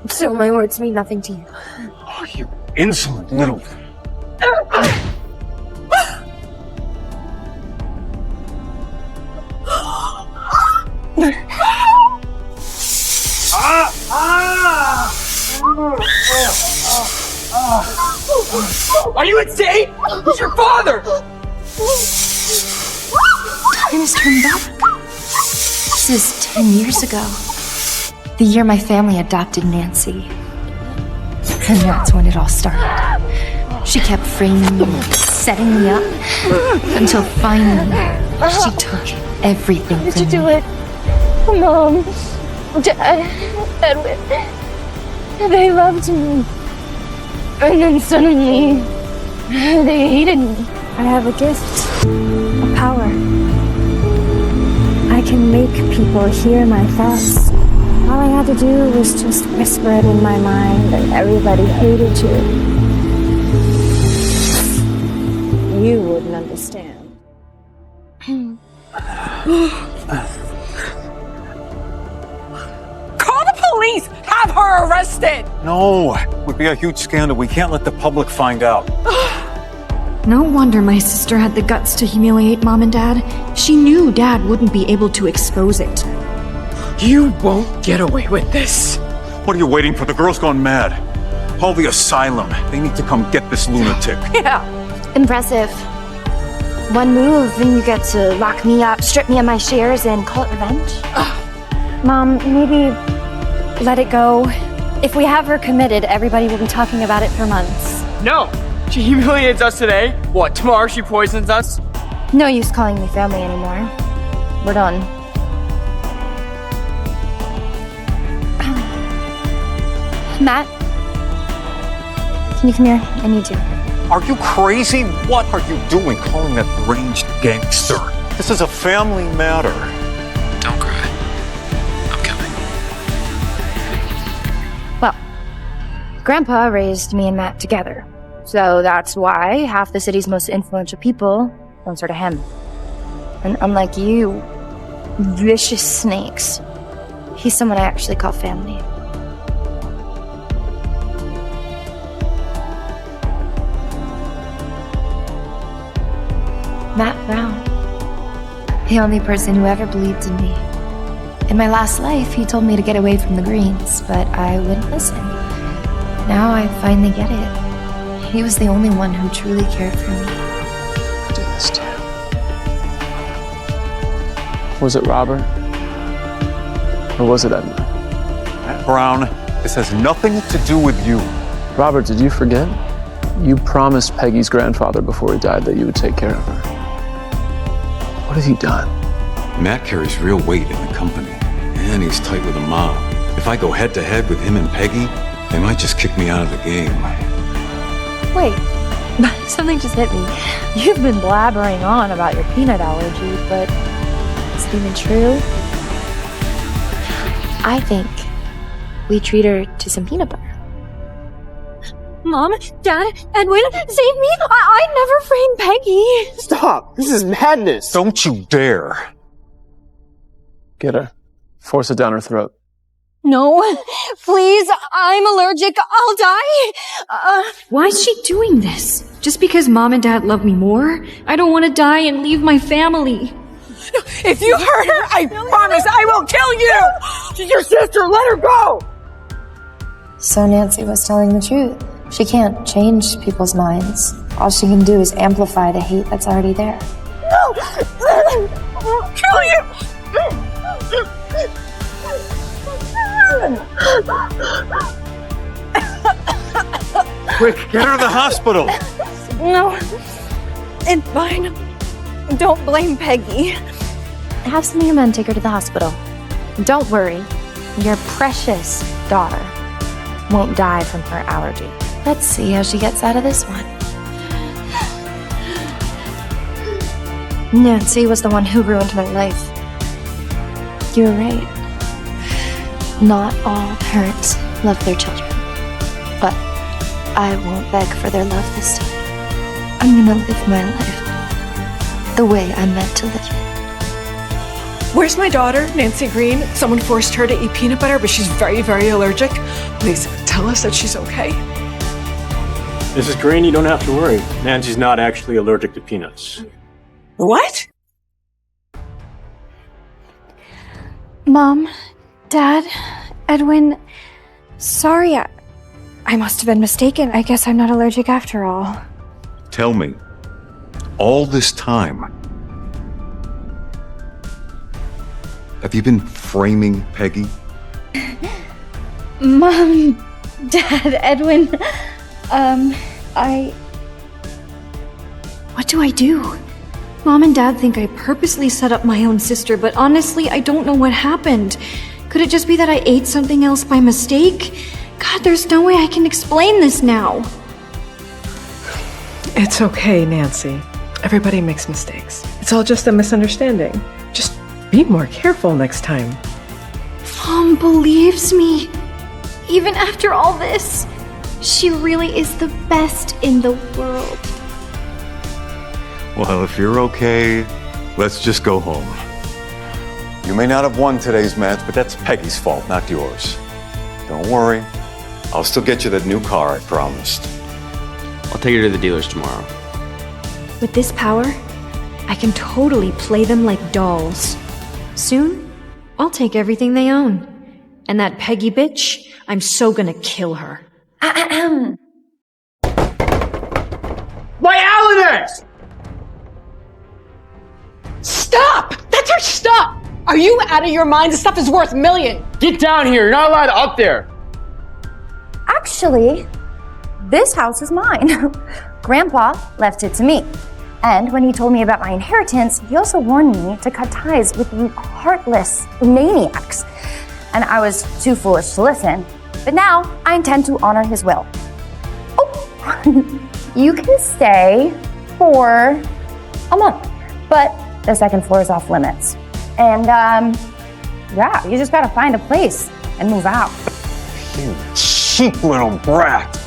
So my words mean nothing to you. Oh, you insolent little... Are you insane? Who's your father? Time has turned back. This is 10 years ago. The year my family adopted Nancy. And that's when it all started. She kept framing me, setting me up, until finally she took everything from me. Did you do it? Mom, Dad, Edwin, they loved me. And then suddenly, they hated me. I have a gift, a power. I can make people hear my thoughts. All I had to do was just whisper it in my mind, and everybody hated you. You wouldn't understand. Call the police! Have her arrested! No, it would be a huge scandal. We can't let the public find out. No wonder my sister had the guts to humiliate Mom and Dad. She knew Dad wouldn't be able to expose it. You won't get away with this. What are you waiting for? The girl's gone mad. Call the asylum. They need to come get this lunatic. Yeah. Impressive. One move and you get to lock me up, strip me of my shares, and call it revenge? Mom, maybe let it go. If we have her committed, everybody will be talking about it for months. No. She humiliates us today. What, tomorrow she poisons us? No use calling me family anymore. We're done. Matt? Can you come here? I need you. Are you crazy? What are you doing calling that deranged gangster? This is a family matter. Don't cry. I'm coming. Well, Grandpa raised me and Matt together. So that's why half the city's most influential people answer to him. And unlike you, vicious snakes, he's someone I actually call family. Matt Brown. The only person who ever believed in me. In my last life, he told me to get away from the Greens, but I wouldn't listen. Now I finally get it. He was the only one who truly cared for me. I did this to you. Was it Robert? Or was it Edwin? Matt Brown, this has nothing to do with you. Robert, did you forget? You promised Peggy's grandfather before he died that you would take care of her. What have you done? Matt carries real weight in the company, and he's tight with the mob. If I go head-to-head with him and Peggy, they might just kick me out of the game. Wait, something just hit me. You've been blabbering on about your peanut allergy, but is it even true? I think we treat her to some peanut butter. Mom, Dad, Edwin, save me! I never framed Peggy! Stop! This is madness! Don't you dare. Get her. Force it down her throat. No, please, I'm allergic. I'll die. Why is she doing this? Just because Mom and Dad love me more? I don't want to die and leave my family. If you hurt her, I promise I will kill you! She's your sister, let her go! So Nancy was telling the truth. She can't change people's minds. All she can do is amplify the hate that's already there. No! I'll kill you! Quick, get her to the hospital. No, it's fine. Don't blame Peggy. Have some of your men take her to the hospital. Don't worry, your precious daughter won't die from her allergy. Let's see how she gets out of this one. Nancy was the one who ruined my life. You were right. Not all parents love their children. But I won't beg for their love this time. I'm gonna live my life the way I'm meant to live it. Where's my daughter, Nancy Green? Someone forced her to eat peanut butter, but she's very, very allergic. Please tell us that she's okay. Mrs. Green, you don't have to worry. Nancy's not actually allergic to peanuts. What? Mom, Dad, Edwin, sorry, I must have been mistaken. I guess I'm not allergic after all. Tell me, all this time, have you been framing Peggy? Mom, Dad, Edwin, What do I do? Mom and Dad think I purposely set up my own sister, but honestly, I don't know what happened. Could it just be that I ate something else by mistake? God, there's no way I can explain this now. It's okay, Nancy. Everybody makes mistakes. It's all just a misunderstanding. Just be more careful next time. Mom believes me. Even after all this, she really is the best in the world. Well, if you're okay, let's just go home. You may not have won today's match, but that's Peggy's fault, not yours. Don't worry. I'll still get you that new car I promised. I'll take her to the dealers tomorrow. With this power, I can totally play them like dolls. Soon, I'll take everything they own. And that Peggy bitch, I'm so gonna kill her. My Alanis! Stop! That's her stuff! Are you out of your mind? This stuff is worth millions. Get down here! You're not allowed up there! actually, this house is mine. Grandpa left it to me. And when he told me about my inheritance, he also warned me to cut ties with the heartless maniacs. And I was too foolish to listen. But now I intend to honor his will. Oh, you can stay for a month, but the second floor is off limits. And yeah, you just gotta find a place and move out. You cheap little brat.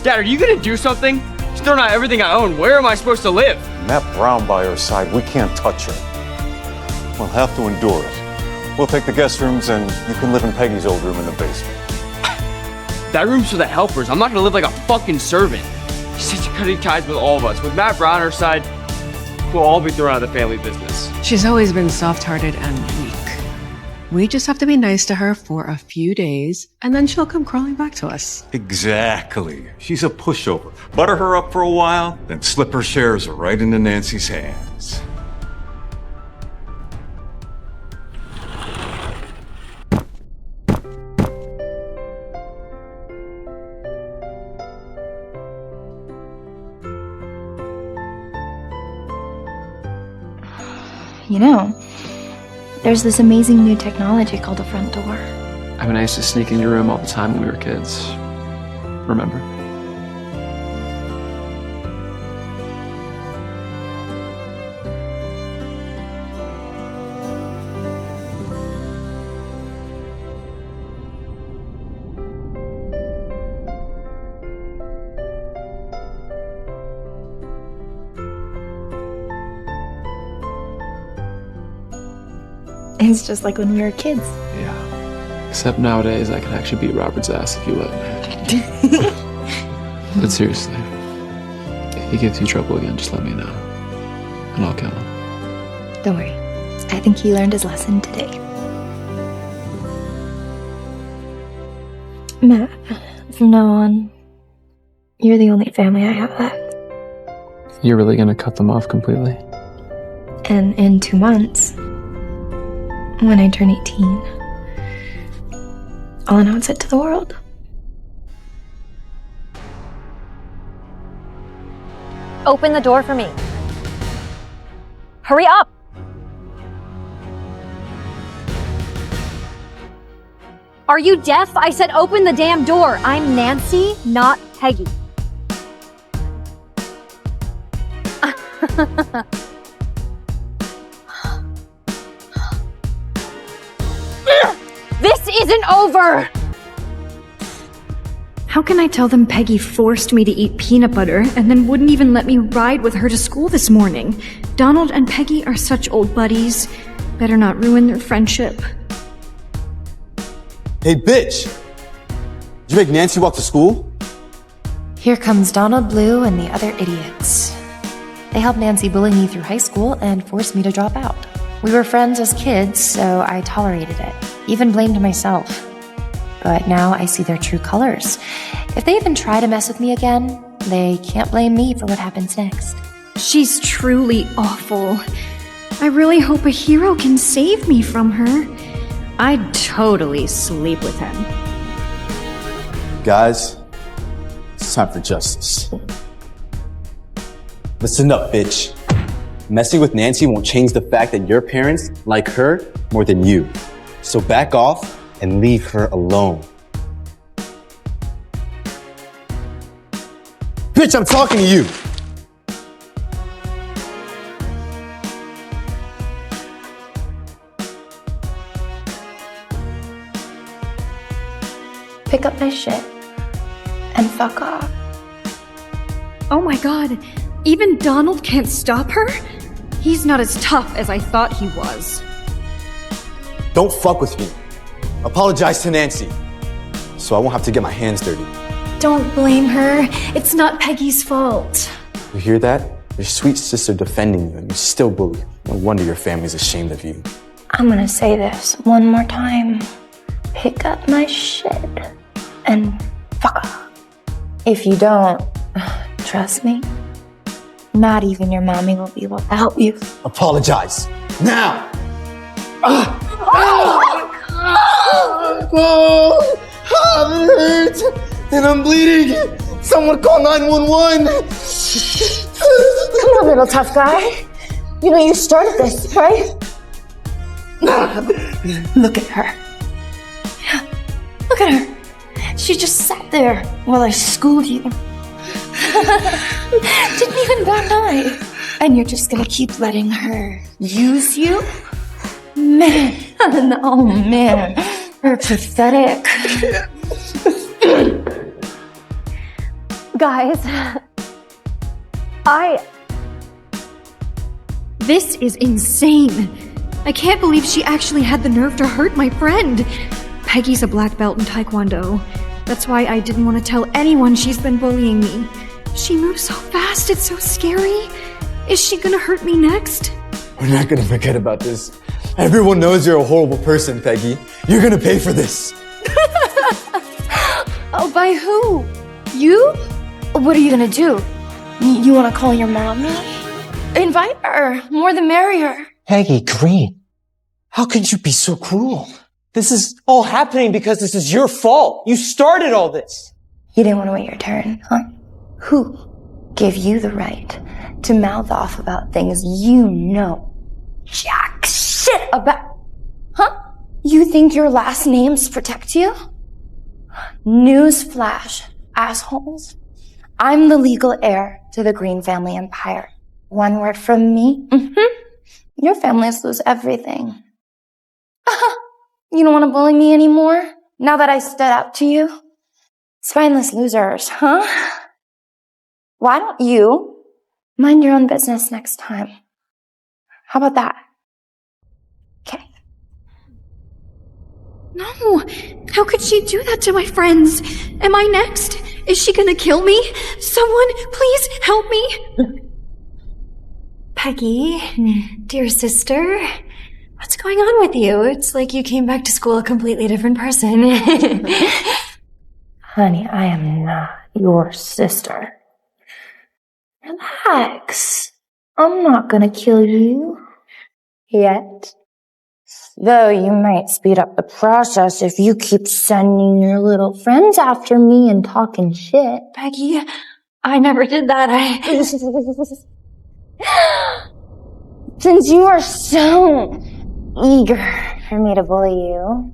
Dad, are you gonna do something? She's throwing out everything I own. Where am I supposed to live? Matt Brown by her side, we can't touch her. We'll have to endure it. We'll take the guest rooms and you can live in Peggy's old room in the basement. That room's for the helpers. I'm not gonna live like a fucking servant. She's cutting ties with all of us. With Matt Brown on her side, we'll all be thrown out of the family business. She's always been soft-hearted and weak. We just have to be nice to her for a few days, and then she'll come crawling back to us. Exactly. She's a pushover. Butter her up for a while, then slip her shares right into Nancy's hands. You know, there's this amazing new technology called a front door. I mean, I used to sneak in your room all the time when we were kids. Remember? It's just like when we were kids. Yeah. Except nowadays, I can actually beat Robert's ass if you let me. But seriously, if he gives you trouble again, just let me know. And I'll kill him. Don't worry. I think he learned his lesson today. Matt, from now on, you're the only family I have left. You're really gonna cut them off completely? And in 2 months, when I turn 18, I'll announce it to the world. Open the door for me. Hurry up! Are you deaf? I said open the damn door. I'm Nancy, not Peggy. This isn't over! How can I tell them Peggy forced me to eat peanut butter and then wouldn't even let me ride with her to school this morning? Donald and Peggy are such old buddies. Better not ruin their friendship. Hey, bitch! Did you make Nancy walk to school? Here comes Donald Blue and the other idiots. They helped Nancy bully me through high school and forced me to drop out. We were friends as kids, so I tolerated it. Even blamed myself. But now I see their true colors. If they even try to mess with me again, they can't blame me for what happens next. She's truly awful. I really hope a hero can save me from her. I'd totally sleep with him. Guys, it's time for justice. Listen up, bitch. Messing with Nancy won't change the fact that your parents like her more than you. So back off and leave her alone. Bitch, I'm talking to you! Pick up my shit and fuck off. Oh my god, even Donald can't stop her? He's not as tough as I thought he was. Don't fuck with me. Apologize to Nancy, so I won't have to get my hands dirty. Don't blame her. It's not Peggy's fault. You hear that? Your sweet sister defending you, and you still bully. No wonder your family's ashamed of you. I'm gonna say this one more time. Pick up my shit and fuck off. If you don't, trust me, not even your mommy will be able to help you. Apologize. Now! Oh, it hurts, and I'm bleeding. Someone call 911. Come on, little tough guy. You know you started this, right? Look at her. Look at her. She just sat there while I schooled you. Didn't even bat an eye. And you're just gonna keep letting her use you? Man, oh man, you're pathetic. Guys, This is insane. I can't believe she actually had the nerve to hurt my friend. Peggy's a black belt in Taekwondo. That's why I didn't want to tell anyone she's been bullying me. She moves so fast, it's so scary. Is she gonna hurt me next? We're not gonna forget about this. Everyone knows you're a horrible person, Peggy. You're gonna pay for this. Oh, by who? You? What are you gonna do? You wanna call your mommy? Invite her. More the merrier. Peggy, Green, how could you be so cruel? This is all happening because this is your fault. You started all this. You didn't want to wait your turn, huh? Who gave you the right to mouth off about things you know jack shit about? Huh? You think your last names protect you? Newsflash, assholes. I'm the legal heir to the Green family empire. One word from me, your families lose everything. You don't want to bully me anymore? Now that I stood up to you? Spineless losers, huh? Why don't you mind your own business next time? How about that? Okay. No! How could she do that to my friends? Am I next? Is she gonna kill me? Someone, please help me! Peggy, dear sister, what's going on with you? It's like you came back to school a completely different person. Honey, I am not your sister. Relax. I'm not gonna kill you. Yet. Though you might speed up the process if you keep sending your little friends after me and talking shit. Peggy, I never did that. Since you are so eager for me to bully you,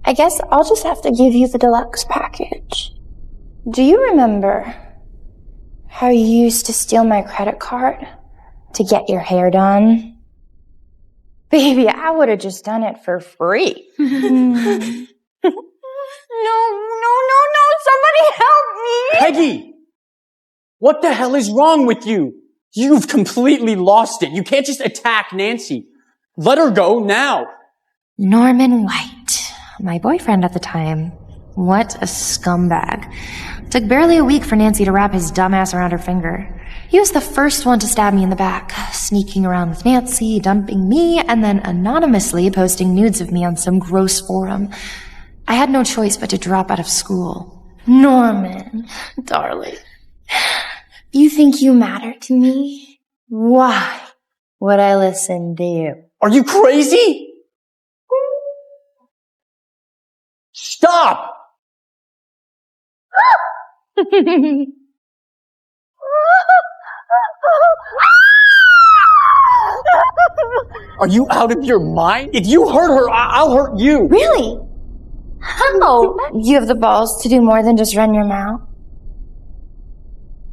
I guess I'll just have to give you the deluxe package. Do you remember how you used to steal my credit card to get your hair done? Baby, I would have just done it for free. Somebody help me! Peggy! What the hell is wrong with you? You've completely lost it. You can't just attack Nancy. Let her go now. Norman White, my boyfriend at the time. What a scumbag. Took barely a week for Nancy to wrap his dumbass around her finger. He was the first one to stab me in the back, sneaking around with Nancy, dumping me, and then anonymously posting nudes of me on some gross forum. I had no choice but to drop out of school. Norman, darling, you think you matter to me? Why would I listen to you? Are you crazy? Stop! Are you out of your mind? If you hurt her, I'll hurt you. Really? How? You have the balls to do more than just run your mouth?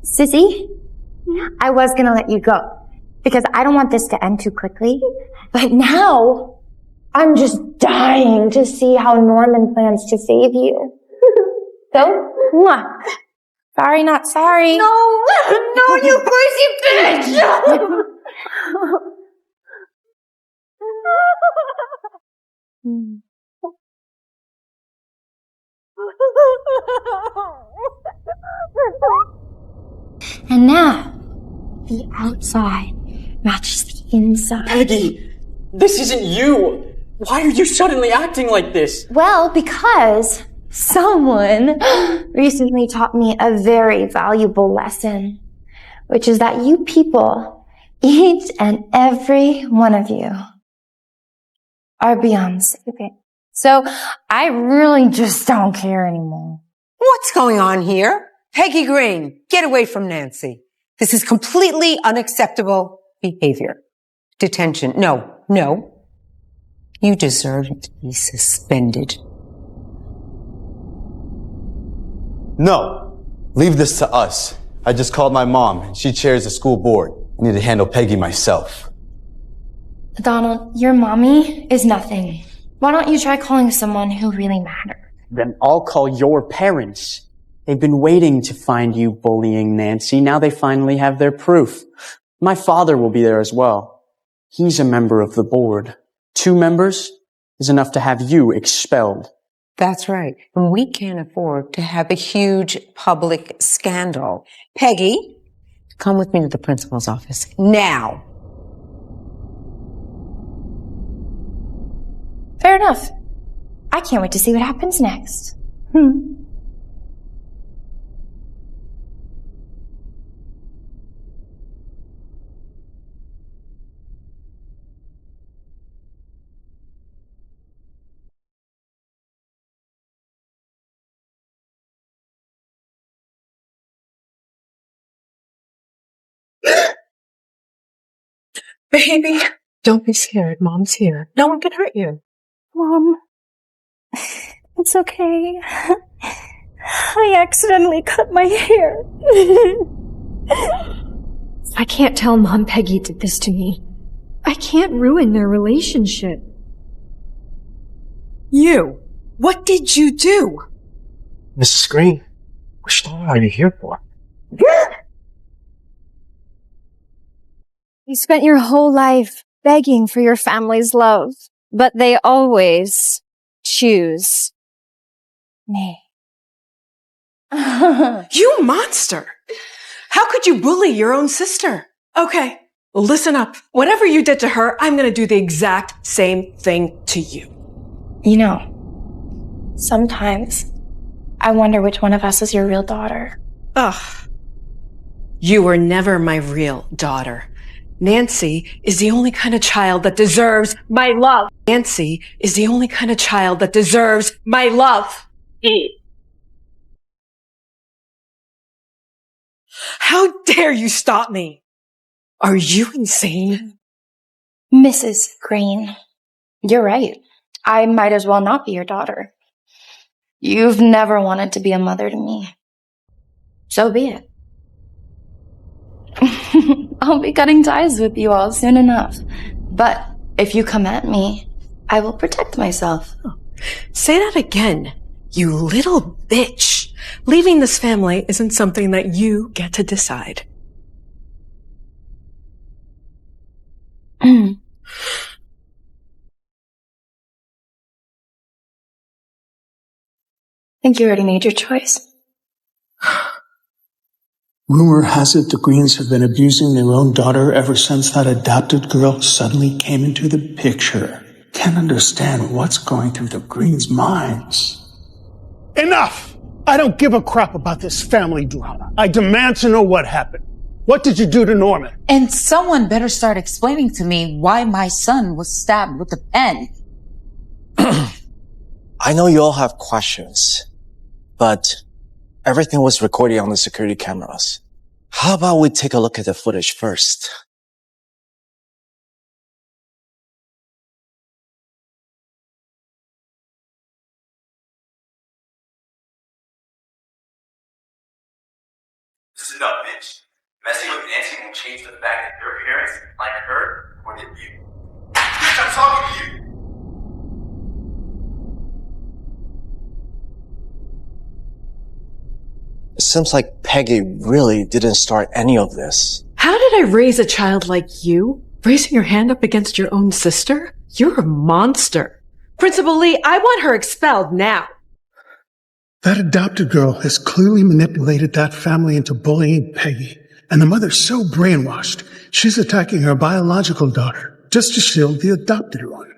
Sissy, I was gonna let you go because I don't want this to end too quickly. But now, I'm just dying to see how Norman plans to save you. So, mwah. Sorry, not sorry. No, you crazy bitch! And now, the outside matches the inside. Peggy, this isn't you. Why are you suddenly acting like this? Well, because someone recently taught me a very valuable lesson, which is that you people, each and every one of you, are beyond saving. So I really just don't care anymore. What's going on here? Peggy Green, get away from Nancy. This is completely unacceptable behavior. Detention. No. You deserve to be suspended. No. Leave this to us. I just called my mom. She chairs the school board. I need to handle Peggy myself. Donald, your mommy is nothing. Why don't you try calling someone who really matters? Then I'll call your parents. They've been waiting to find you bullying Nancy. Now they finally have their proof. My father will be there as well. He's a member of the board. 2 members is enough to have you expelled. That's right. And we can't afford to have a huge public scandal. Peggy, come with me to the principal's office. Now. Fair enough. I can't wait to see what happens next. Baby, don't be scared. Mom's here. No one can hurt you. Mom, it's okay. I accidentally cut my hair. I can't tell Mom Peggy did this to me. I can't ruin their relationship. You! What did you do? Mrs. Green, which door are you here for? You spent your whole life begging for your family's love, but they always choose me. You monster! How could you bully your own sister? Okay, listen up. Whatever you did to her, I'm gonna do the exact same thing to you. You know, sometimes I wonder which one of us is your real daughter. Ugh. You were never my real daughter. Nancy is the only kind of child that deserves my love. Nancy is the only kind of child that deserves my love. How dare you stop me? Are you insane? Mrs. Green, you're right. I might as well not be your daughter. You've never wanted to be a mother to me. So be it. I'll be cutting ties with you all soon enough. But if you come at me, I will protect myself. Say that again. You little bitch. Leaving this family isn't something that you get to decide. Think you already made your choice? Rumor has it the Greens have been abusing their own daughter ever since that adopted girl suddenly came into the picture. Can't understand what's going through the Greens' minds. Enough! I don't give a crap about this family drama. I demand to know what happened. What did you do to Norman? And someone better start explaining to me why my son was stabbed with a pen. I know you all have questions, but everything was recorded on the security cameras. How about we take a look at the footage first? This is enough, bitch. Messing with Nancy won't change the fact that your parents like her more than you. Bitch, I'm talking to you! It seems like Peggy really didn't start any of this. How did I raise a child like you? Raising your hand up against your own sister? You're a monster. Principal Lee, I want her expelled now. That adopted girl has clearly manipulated that family into bullying Peggy. And the mother's so brainwashed, she's attacking her biological daughter just to shield the adopted one.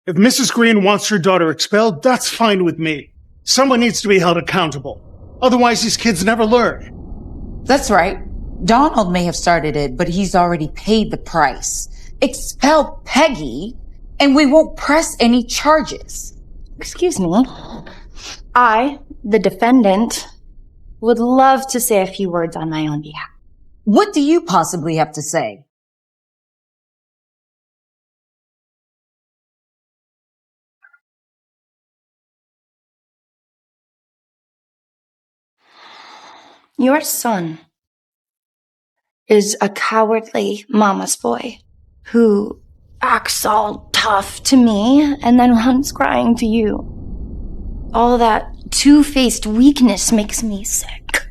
If Mrs. Green wants her daughter expelled, that's fine with me. Someone needs to be held accountable. Otherwise, these kids never learn. That's right. Donald may have started it, but he's already paid the price. Expel Peggy, and we won't press any charges. Excuse me. I, the defendant, would love to say a few words on my own behalf. What do you possibly have to say? Your son is a cowardly mama's boy who acts all tough to me and then runs crying to you. All that two-faced weakness makes me sick.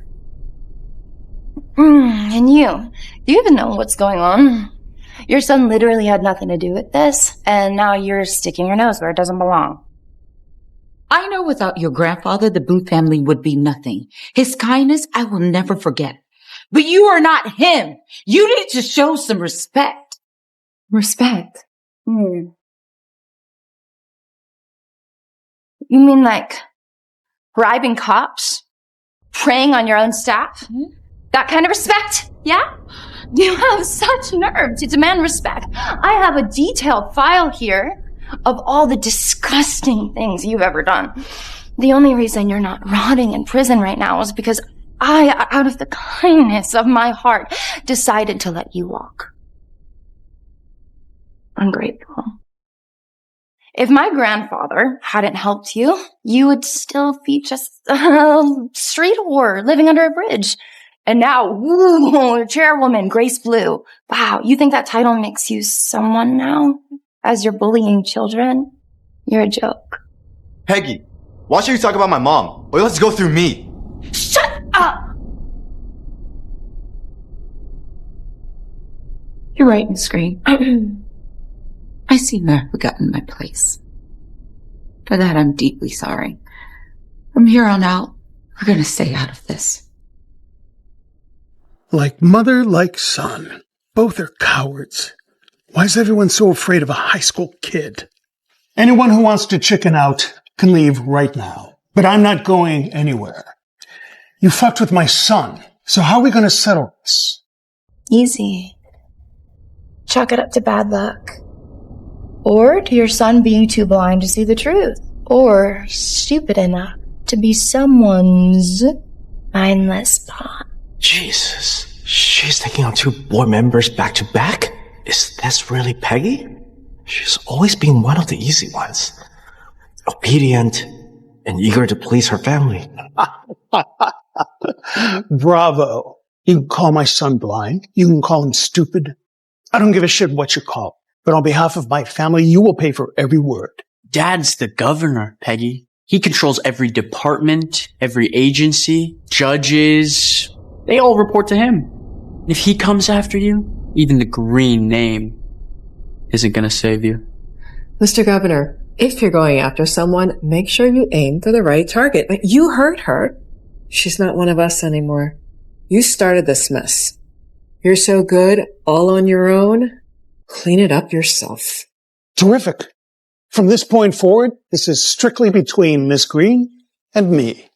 And do you even know what's going on? Your son literally had nothing to do with this, and now you're sticking your nose where it doesn't belong. I know without your grandfather, the Blue family would be nothing. His kindness, I will never forget. But you are not him. You need to show some respect. Respect? You mean like bribing cops? Preying on your own staff? That kind of respect? Yeah? You have such nerve to demand respect. I have a detailed file here of all the disgusting things you've ever done. The only reason you're not rotting in prison right now is because I, out of the kindness of my heart, decided to let you walk. Ungrateful. If my grandfather hadn't helped you, you would still be just a street whore living under a bridge. And now, woo, chairwoman, Grace Blue. Wow, you think that title makes you someone now? As you're bullying children? You're a joke. Peggy, why should you talk about my mom? Or let's go through me. Shut up! You're right, Miss Green. I seem to have forgotten my place. For that, I'm deeply sorry. From here on out, we're going to stay out of this. Like mother, like son. Both are cowards. Why is everyone so afraid of a high school kid? Anyone who wants to chicken out can leave right now. But I'm not going anywhere. You fucked with my son, so how are we going to settle this? Easy. Chalk it up to bad luck. Or to your son being too blind to see the truth. Or stupid enough to be someone's mindless pawn. Jesus, she's taking on 2 board members back to back? Is this really Peggy? She's always been one of the easy ones. Obedient and eager to please her family. Bravo. You can call my son blind. You can call him stupid. I don't give a shit what you call. But on behalf of my family, you will pay for every word. Dad's the governor, Peggy. He controls every department, every agency, judges. They all report to him. If he comes after you, even the green name isn't gonna save you. Mr. Governor, if you're going after someone, make sure you aim for the right target. You hurt her. She's not one of us anymore. You started this mess. You're so good, all on your own. Clean it up yourself. Terrific. From this point forward, this is strictly between Miss Green and me.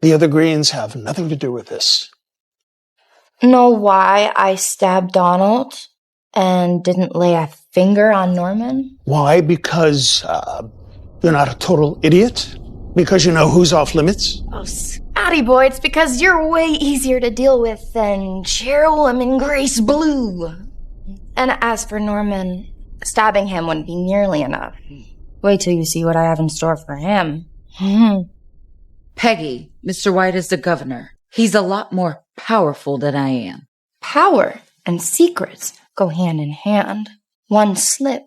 The other Greens have nothing to do with this. Know why I stabbed Donald and didn't lay a finger on Norman? Why? Because you're not a total idiot? Because you know who's off limits? Oh, Scotty boy, it's because you're way easier to deal with than Cheryl and Grace Blue. And as for Norman, stabbing him wouldn't be nearly enough. Wait till you see what I have in store for him. Peggy, Mr. White is the governor. He's a lot more powerful than I am. Power and secrets go hand in hand. One slip,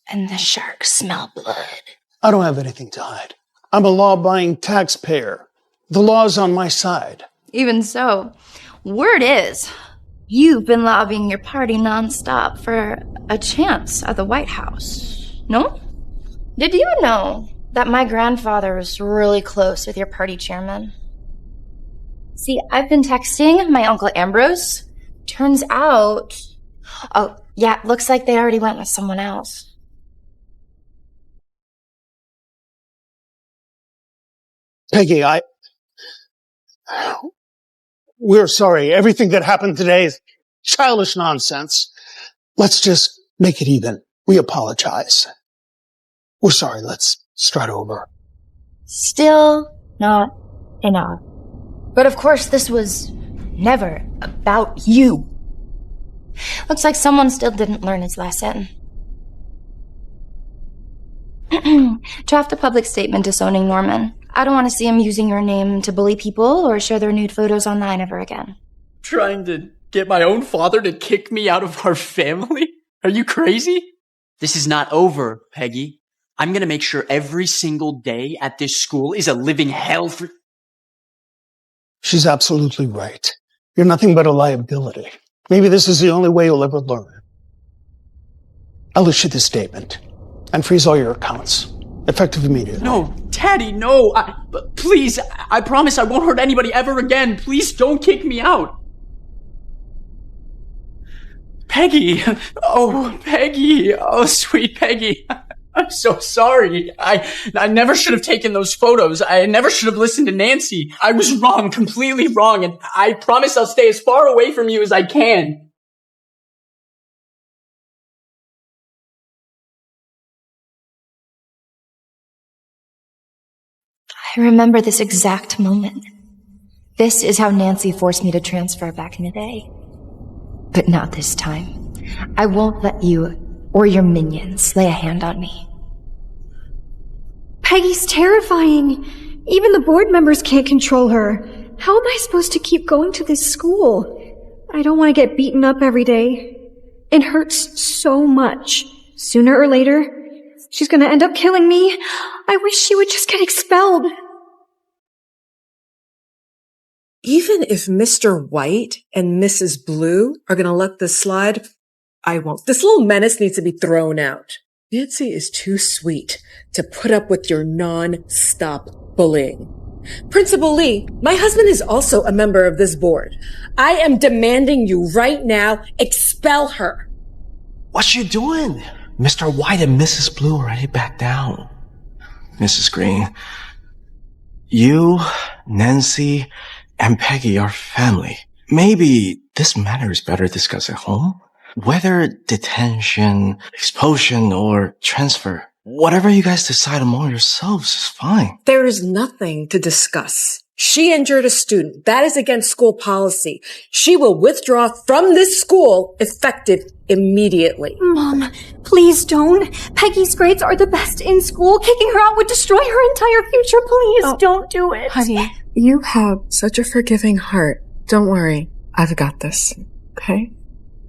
and the sharks smell blood. I don't have anything to hide. I'm a law-abiding taxpayer. The law's on my side. Even so, word is, you've been lobbying your party nonstop for a chance at the White House. No? Did you know that my grandfather was really close with your party chairman? See, I've been texting my Uncle Ambrose. Turns out... Oh, yeah, looks like they already went with someone else. Peggy, we're sorry. Everything that happened today is childish nonsense. Let's just make it even. We apologize. We're sorry. Let's start over. Still not enough. But of course, this was never about you. Looks like someone still didn't learn his lesson. Draft a public statement disowning Norman. I don't want to see him using your name to bully people or share their nude photos online ever again. Trying to get my own father to kick me out of our family? Are you crazy? This is not over, Peggy. I'm gonna make sure every single day at this school is a living hell for... She's absolutely right. You're nothing but a liability. Maybe this is the only way you'll ever learn. I'll issue this statement and freeze all your accounts, effective immediately. No, Daddy, no. Please, I promise I won't hurt anybody ever again. Please don't kick me out. Peggy. Oh, Peggy. Oh, sweet Peggy. I'm so sorry. I never should have taken those photos. I never should have listened to Nancy. I was wrong, completely wrong, and I promise I'll stay as far away from you as I can. I remember this exact moment. This is how Nancy forced me to transfer back in the day. But not this time. I won't let you or your minions lay a hand on me. Peggy's terrifying. Even the board members can't control her. How am I supposed to keep going to this school? I don't want to get beaten up every day. It hurts so much. Sooner or later, she's gonna end up killing me. I wish she would just get expelled. Even if Mr. White and Mrs. Blue are gonna let this slide, I won't. This little menace needs to be thrown out. Nancy is too sweet to put up with your non-stop bullying. Principal Lee, my husband is also a member of this board. I am demanding you right now expel her. What you doing? Mr. White and Mrs. Blue already back down. Mrs. Green, you, Nancy, and Peggy are family. Maybe this matter is better discussed at home? Whether detention, expulsion, or transfer, whatever you guys decide among yourselves is fine. There is nothing to discuss. She injured a student. That is against school policy. She will withdraw from this school effective immediately. Mom, please don't. Peggy's grades are the best in school. Kicking her out would destroy her entire future. Please don't do it. Honey, you have such a forgiving heart. Don't worry. I've got this. Okay?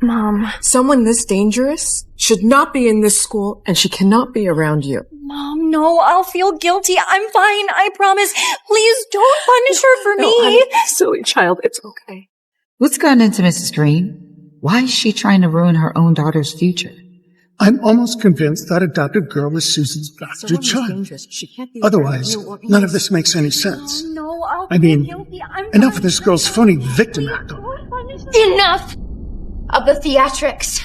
Mom. Someone this dangerous should not be in this school, and she cannot be around you. Mom, no, I'll feel guilty. I'm fine, I promise. Please don't punish her for me. Silly child, it's okay. What's gotten into Mrs. Green? Why is she trying to ruin her own daughter's future? I'm almost convinced that adopted girl is Susan's bastard child. Otherwise, none of this makes any sense. No, I'll I feel mean, guilty. I'm enough of this girl's phony victim act. Enough of the theatrics.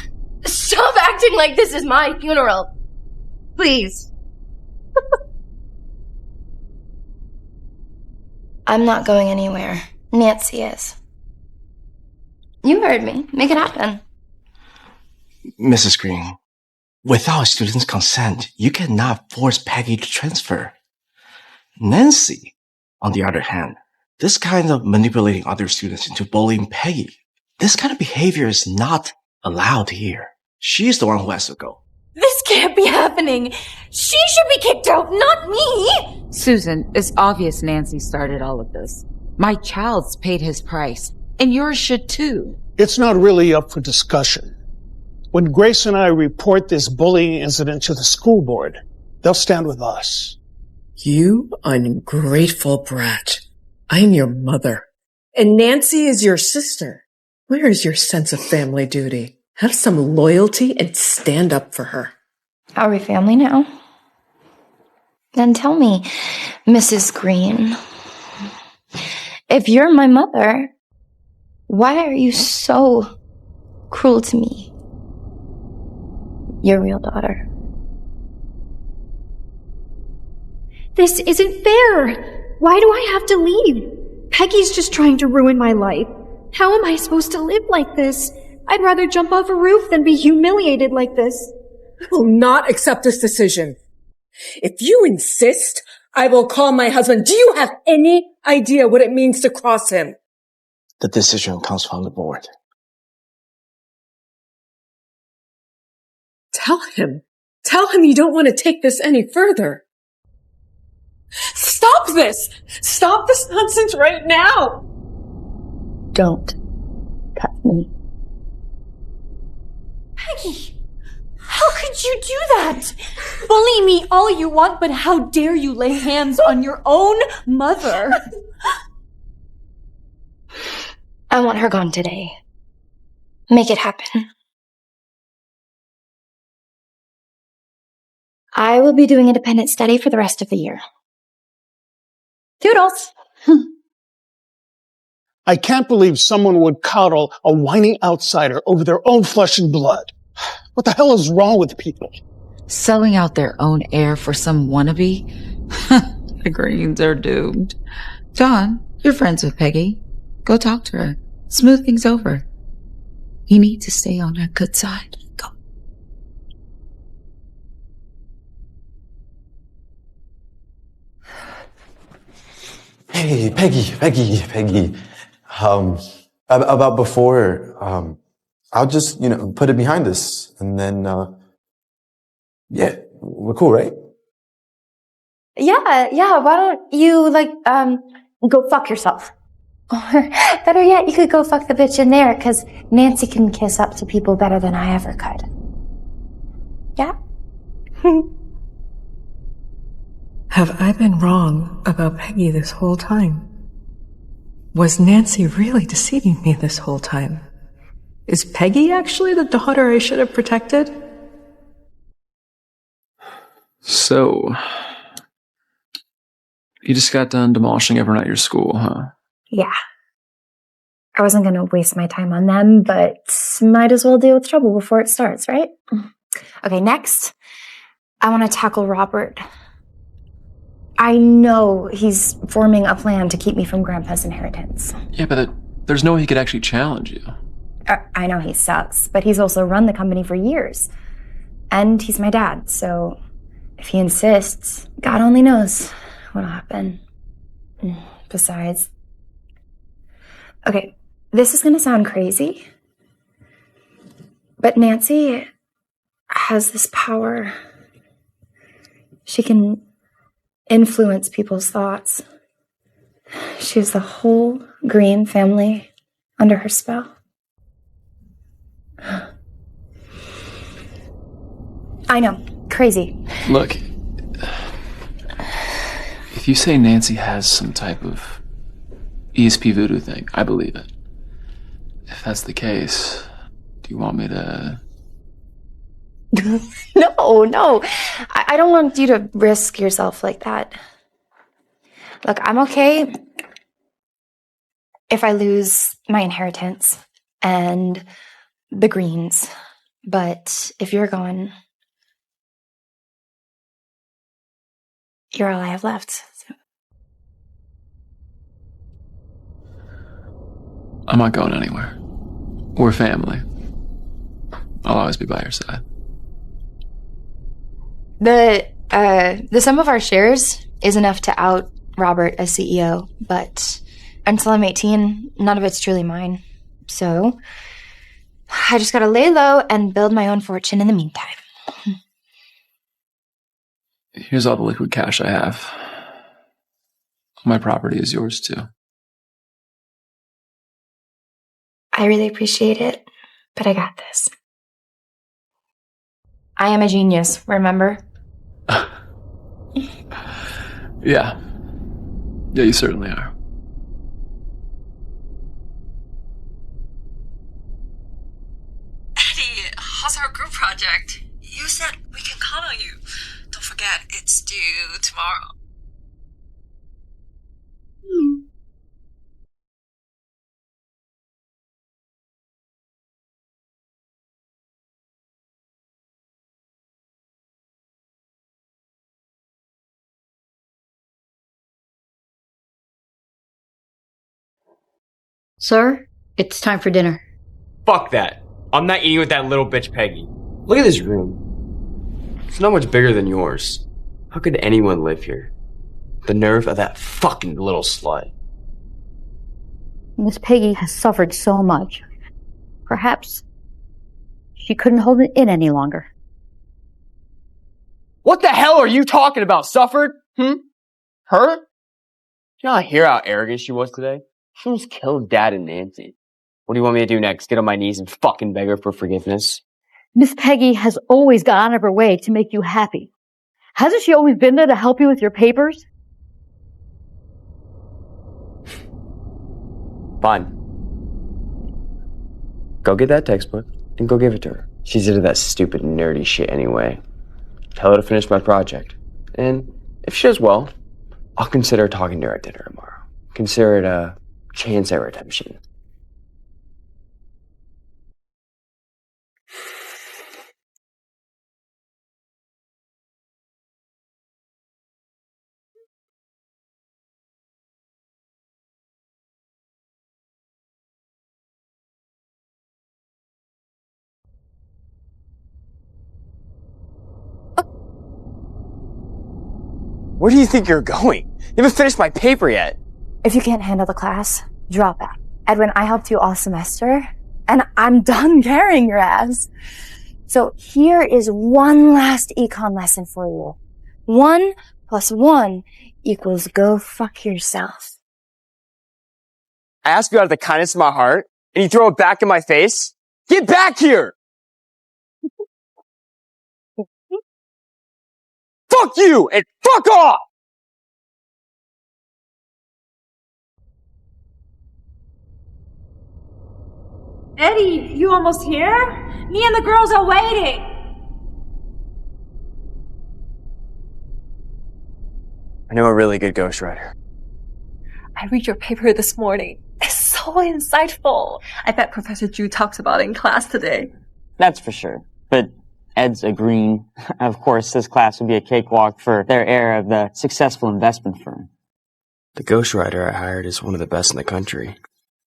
Stop acting like this is my funeral. Please. I'm not going anywhere. Nancy is. You heard me. Make it happen. Mrs. Green, without a student's consent, you cannot force Peggy to transfer. Nancy, on the other hand, this kind of manipulating other students into bullying Peggy, this kind of behavior is not allowed here. She's the one who has to go. This can't be happening. She should be kicked out, not me. Susan, it's obvious Nancy started all of this. My child's paid his price, and yours should too. It's not really up for discussion. When Grace and I report this bullying incident to the school board, they'll stand with us. You ungrateful brat. I'm your mother. And Nancy is your sister. Where is your sense of family duty? Have some loyalty and stand up for her. Are we family now? Then tell me, Mrs. Green, if you're my mother, why are you so cruel to me? Your real daughter. This isn't fair. Why do I have to leave? Peggy's just trying to ruin my life. How am I supposed to live like this? I'd rather jump off a roof than be humiliated like this. I will not accept this decision. If you insist, I will call my husband. Do you have any idea what it means to cross him? The decision comes from the board. Tell him. Tell him you don't want to take this any further. Stop this! Stop this nonsense right now! Don't cut me. Peggy, how could you do that? Bully me all you want, but how dare you lay hands on your own mother? I want her gone today. Make it happen. I will be doing independent study for the rest of the year. Toodles! I can't believe someone would coddle a whining outsider over their own flesh and blood. What the hell is wrong with people? Selling out their own heir for some wannabe? The Greens are doomed. John, you're friends with Peggy. Go talk to her. Smooth things over. You need to stay on her good side. Go. Hey, Peggy. About before, I'll just, put it behind us. And then, yeah, we're cool, right? Yeah, why don't you, go fuck yourself? Or, better yet, you could go fuck the bitch in there, because Nancy can kiss up to people better than I ever could. Yeah? Have I been wrong about Peggy this whole time? Was Nancy really deceiving me this whole time? Is Peggy actually the daughter I should have protected? So, you just got done demolishing everyone at your school, huh? Yeah. I wasn't gonna waste my time on them, but might as well deal with trouble before it starts, right? Okay, next, I want to tackle Robert. I know he's forming a plan to keep me from Grandpa's inheritance. Yeah, but there's no way he could actually challenge you. I know he sucks, but he's also run the company for years. And he's my dad, so if he insists, God only knows what'll happen. Besides... Okay, this is gonna sound crazy, but Nancy has this power. She can influence people's thoughts. She has the whole Green family under her spell. I know. Crazy. Look, if you say Nancy has some type of ESP voodoo thing, I believe it. If that's the case, do you want me to... No. I don't want you to risk yourself like that. Look, I'm okay if I lose my inheritance and the greens. But if you're gone, you're all I have left. So. I'm not going anywhere. We're family. I'll always be by your side. The sum of our shares is enough to out Robert as CEO, but until I'm 18, none of it's truly mine. So I just gotta lay low and build my own fortune in the meantime. Here's all the liquid cash I have. My property is yours too. I really appreciate it, but I got this. I am a genius, remember? Yeah. Yeah, you certainly are. Eddie, how's our group project? You said we can count on you. Don't forget, it's due tomorrow. Sir, it's time for dinner. Fuck that. I'm not eating with that little bitch Peggy. Look at this room. It's not much bigger than yours. How could anyone live here? The nerve of that fucking little slut. Miss Peggy has suffered so much. Perhaps she couldn't hold it in any longer. What the hell are you talking about, Suffered? Her? You not hear how arrogant she was today? She almost killed Dad and Nancy. What do you want me to do next? Get on my knees and fucking beg her for forgiveness? Miss Peggy has always gone out of her way to make you happy. Hasn't she always been there to help you with your papers? Fine. Go get that textbook and go give it to her. She's into that stupid nerdy shit anyway. Tell her to finish my project. And if she does well, I'll consider talking to her at dinner tomorrow. Consider it a chance at redemption. Where do you think you're going? You haven't finished my paper yet. If you can't handle the class, drop out. Edwin, I helped you all semester, and I'm done carrying your ass. So here is one last econ lesson for you. 1 + 1 equals go fuck yourself. I ask you out of the kindness of my heart, and you throw it back in my face? Get back here! Fuck you, and fuck off! Eddie, you almost here? Me and the girls are waiting. I know a really good ghostwriter. I read your paper this morning. It's so insightful. I bet Professor Ju talks about it in class today. That's for sure. But Ed's agreeing. Of course, this class would be a cakewalk for their heir of the successful investment firm. The ghostwriter I hired is one of the best in the country.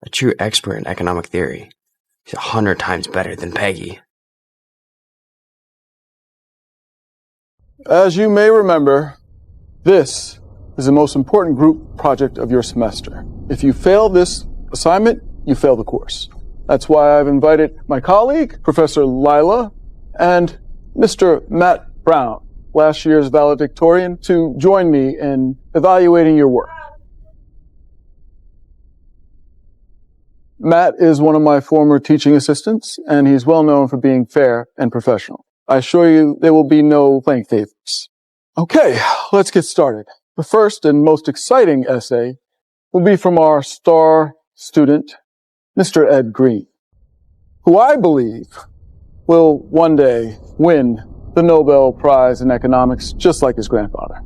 A true expert in economic theory. He's 100 times better than Peggy. As you may remember, this is the most important group project of your semester. If you fail this assignment, you fail the course. That's why I've invited my colleague, Professor Lila, and Mr. Matt Brown, last year's valedictorian, to join me in evaluating your work. Matt is one of my former teaching assistants, and he's well known for being fair and professional. I assure you there will be no playing favorites. Okay, let's get started. The first and most exciting essay will be from our star student, Mr. Ed Green, who I believe will one day win the Nobel Prize in Economics just like his grandfather.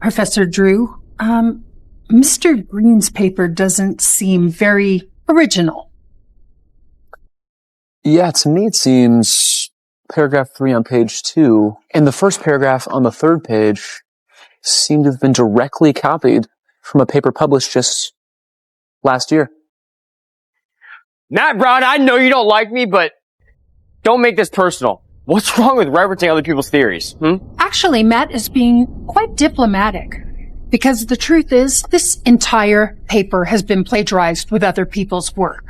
Professor Drew, Mr. Green's paper doesn't seem very original. Yeah, to me it seems paragraph 3 on page 2 and the first paragraph on the third page seem to have been directly copied from a paper published just last year. Matt Brown, I know you don't like me, but don't make this personal. What's wrong with referencing other people's theories? Actually, Matt is being quite diplomatic. Because the truth is, this entire paper has been plagiarized with other people's work.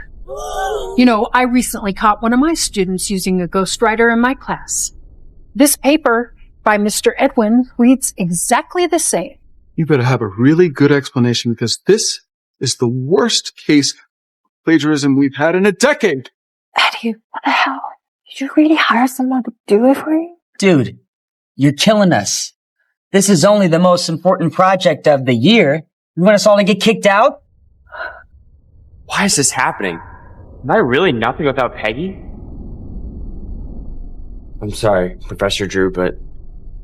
You know, I recently caught one of my students using a ghostwriter in my class. This paper by Mr. Edwin reads exactly the same. You better have a really good explanation because this is the worst case of plagiarism we've had in a decade. Eddie, what the hell? Did you really hire someone to do it for you? Dude, you're killing us. This is only the most important project of the year. You want us all to get kicked out? Why is this happening? Am I really nothing without Peggy? I'm sorry, Professor Drew, but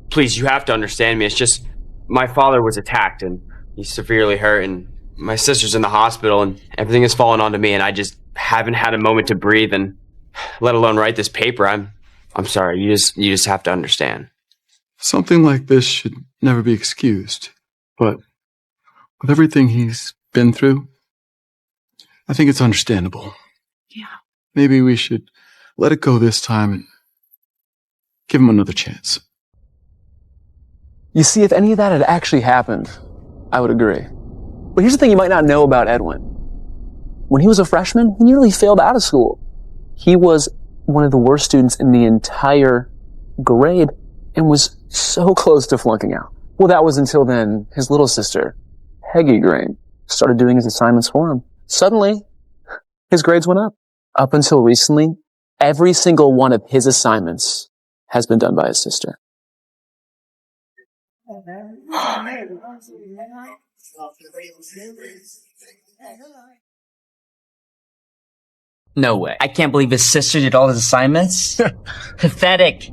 please, you have to understand me. It's just my father was attacked and he's severely hurt and my sister's in the hospital and everything has fallen onto me and I just haven't had a moment to breathe and let alone write this paper. I'm sorry. You just have to understand. Something like this should never be excused. But with everything he's been through, I think it's understandable. Yeah. Maybe we should let it go this time and give him another chance. You see, if any of that had actually happened, I would agree. But here's the thing you might not know about Edwin. When he was a freshman, he nearly failed out of school. He was one of the worst students in the entire grade and was so close to flunking out. Well, that was until then his little sister, Peggy Green, started doing his assignments for him. Suddenly, his grades went up. Up until recently, every single one of his assignments has been done by his sister. No way. I can't believe his sister did all his assignments. Pathetic.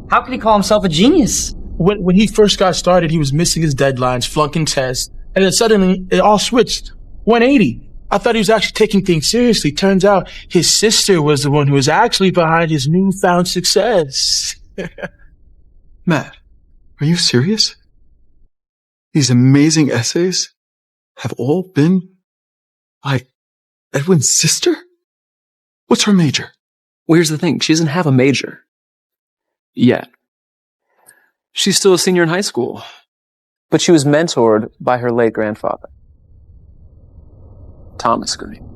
How could he call himself a genius? When he first got started, he was missing his deadlines, flunking tests, and then suddenly it all switched. 180. I thought he was actually taking things seriously. Turns out his sister was the one who was actually behind his newfound success. Matt, are you serious? These amazing essays have all been by Edwin's sister? What's her major? Well, here's the thing. She doesn't have a major. Yet. She's still a senior in high school. But she was mentored by her late grandfather, Thomas Green.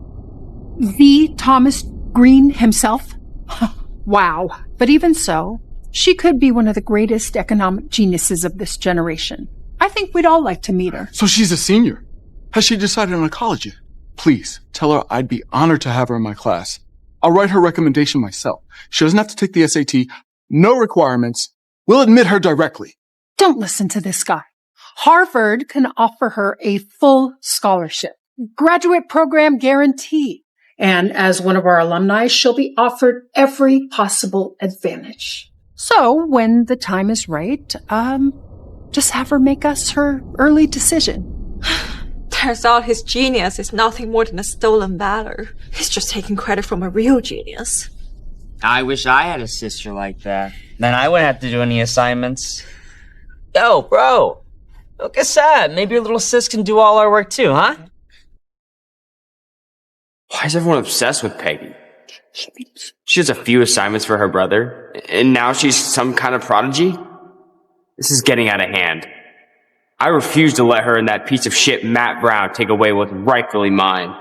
The Thomas Green himself? Wow. But even so, she could be one of the greatest economic geniuses of this generation. I think we'd all like to meet her. So she's a senior. Has she decided on a college yet? Please, tell her I'd be honored to have her in my class. I'll write her recommendation myself. She doesn't have to take the SAT. No requirements. We'll admit her directly. Don't listen to this guy. Harvard can offer her a full scholarship. Graduate program guaranteed. And as one of our alumni, she'll be offered every possible advantage. So when the time is right, just have her make us her early decision. Turns out his genius is nothing more than a stolen valor. He's just taking credit from a real genius. I wish I had a sister like that. Then I wouldn't have to do any assignments. Yo, bro. Look at that. Maybe your little sis can do all our work too, huh? Why is everyone obsessed with Peggy? She has a few assignments for her brother, and now she's some kind of prodigy? This is getting out of hand. I refuse to let her and that piece of shit Matt Brown take away what's rightfully mine.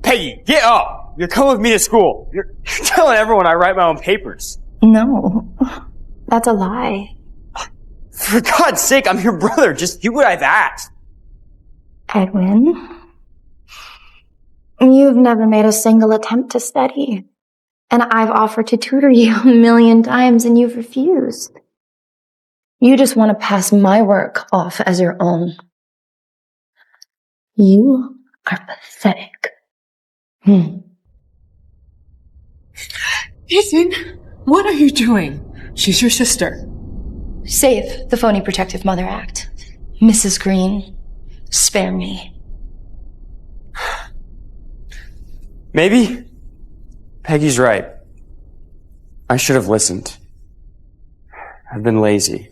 Peggy, get up! You're coming with me to school. You're telling everyone I write my own papers. No, that's a lie. For God's sake, I'm your brother. Just do what I've asked. Edwin, you've never made a single attempt to study. And I've offered to tutor you 1,000,000 times and you've refused. You just want to pass my work off as your own. You are pathetic. Ethan, what are you doing? She's your sister. Save the phony protective mother act. Mrs. Green, spare me. Maybe Peggy's right. I should have listened. I've been lazy.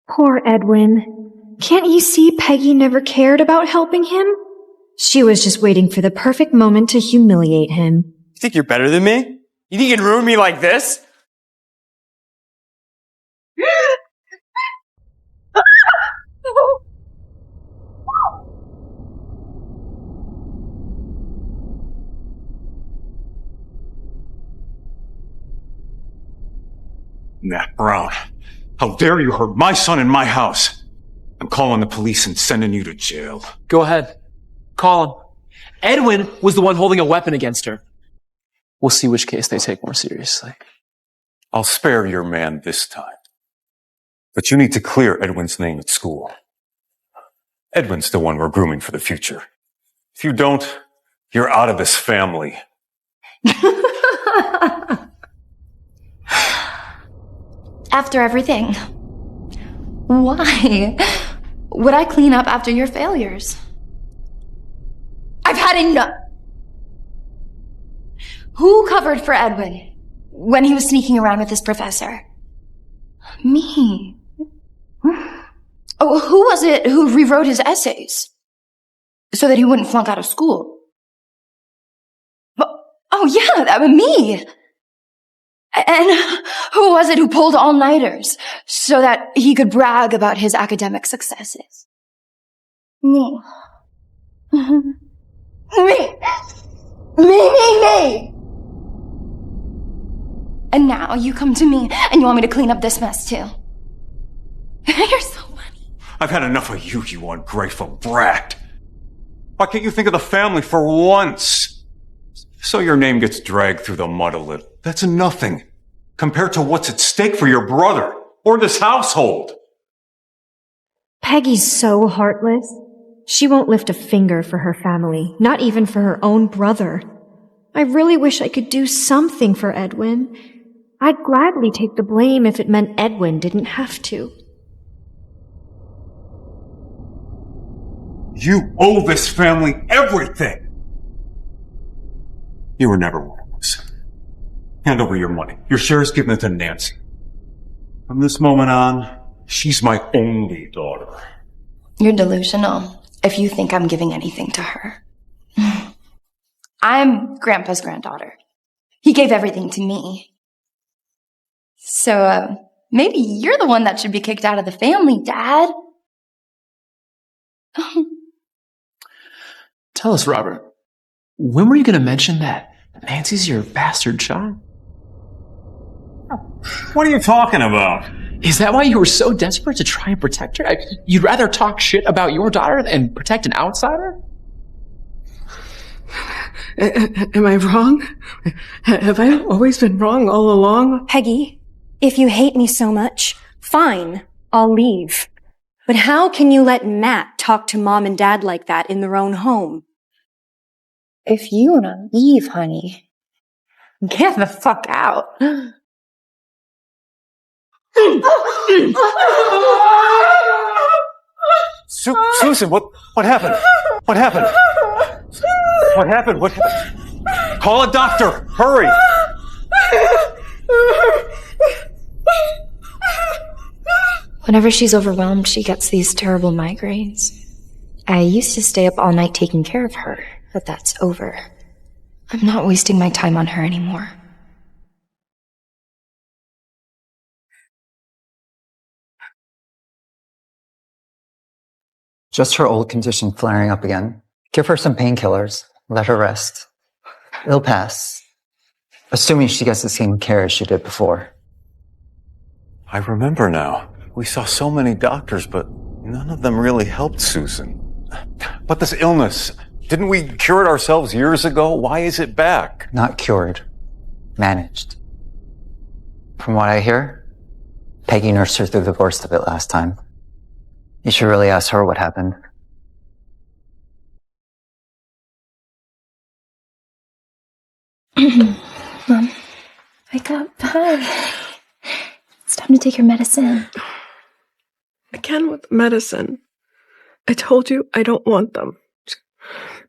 Poor Edwin. Can't you see Peggy never cared about helping him? She was just waiting for the perfect moment to humiliate him. You think you're better than me? You think you can ruin me like this? Matt Brown, how dare you hurt my son in my house? I'm calling the police and sending you to jail. Go ahead. Call him. Edwin was the one holding a weapon against her. We'll see which case they take more seriously. I'll spare your man this time. But you need to clear Edwin's name at school. Edwin's the one we're grooming for the future. If you don't, you're out of this family. After everything, why would I clean up after your failures? I've had enough. Who covered for Edwin when he was sneaking around with his professor? Me. Oh, who was it who rewrote his essays so that he wouldn't flunk out of school? Oh yeah, that was me. And who was it who pulled all-nighters so that he could brag about his academic successes? Me. Me. And now you come to me and you want me to clean up this mess too. You're so funny. I've had enough of you, you ungrateful brat. Why can't you think of the family for once? So your name gets dragged through the mud a little. That's nothing compared to what's at stake for your brother or this household. Peggy's so heartless. She won't lift a finger for her family, not even for her own brother. I really wish I could do something for Edwin. I'd gladly take the blame if it meant Edwin didn't have to. You owe this family everything. You were never one of us. Hand over your money. Your share's given it to Nancy. From this moment on, she's my only daughter. You're delusional if you think I'm giving anything to her. I'm Grandpa's granddaughter. He gave everything to me. So, maybe you're the one that should be kicked out of the family, Dad. Tell us, Robert, when were you going to mention that Nancy's your bastard child? What are you talking about? Is that why you were so desperate to try and protect her? You'd rather talk shit about your daughter than protect an outsider? Am I wrong? Have I always been wrong all along? Peggy, if you hate me so much, fine, I'll leave. But how can you let Matt talk to Mom and Dad like that in their own home? If you want to leave, honey, get the fuck out. Susan, what happened? What happened? What happened? What happened? Call a doctor! Hurry! Whenever she's overwhelmed, she gets these terrible migraines. I used to stay up all night taking care of her, but that's over. I'm not wasting my time on her anymore. Just her old condition flaring up again. Give her some painkillers. Let her rest. It'll pass. Assuming she gets the same care as she did before. I remember now. We saw so many doctors, but none of them really helped Susan. But this illness, didn't we cure it ourselves years ago? Why is it back? Not cured. Managed. From what I hear, Peggy nursed her through the worst of it last time. You should really ask her what happened. Mom, wake up. Hi. It's time to take your medicine. Again with medicine. I told you I don't want them.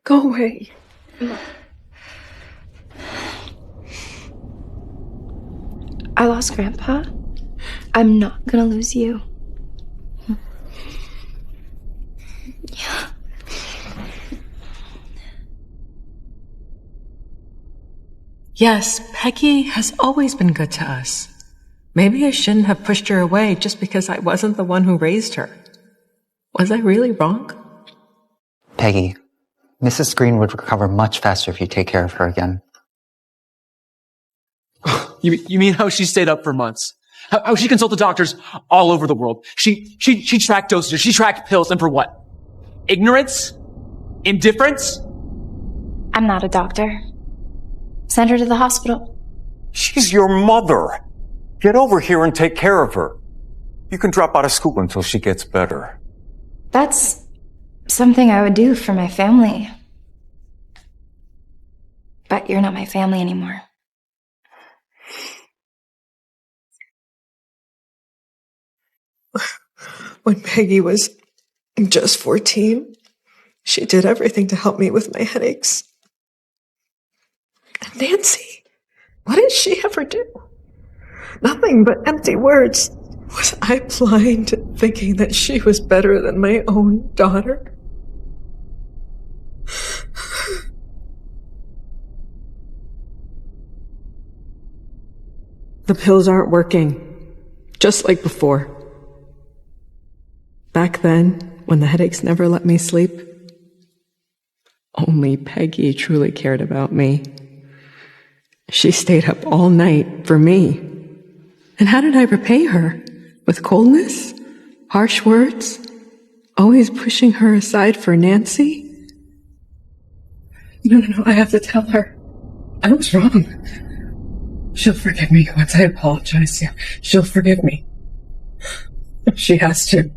Go away. I lost Grandpa. I'm not gonna lose you. Yeah. Yes, Peggy has always been good to us. Maybe I shouldn't have pushed her away just because I wasn't the one who raised her. Was I really wrong? Peggy, Mrs. Green would recover much faster if you take care of her again. You mean how she stayed up for months? How she consulted doctors all over the world? She tracked dosages, she tracked pills, and for what? Ignorance? Indifference? I'm not a doctor. Send her to the hospital. She's your mother. Get over here and take care of her. You can drop out of school until she gets better. That's something I would do for my family. But you're not my family anymore. When Peggy was just 14, she did everything to help me with my headaches. And Nancy, what did she ever do? Nothing but empty words. Was I blind, thinking that she was better than my own daughter? The pills aren't working, just like before. Back then, when the headaches never let me sleep, only Peggy truly cared about me. She stayed up all night for me. And how did I repay her? With coldness? Harsh words? Always pushing her aside for Nancy? No, I have to tell her. I was wrong. She'll forgive me once I apologize. Yeah, she'll forgive me. She has to.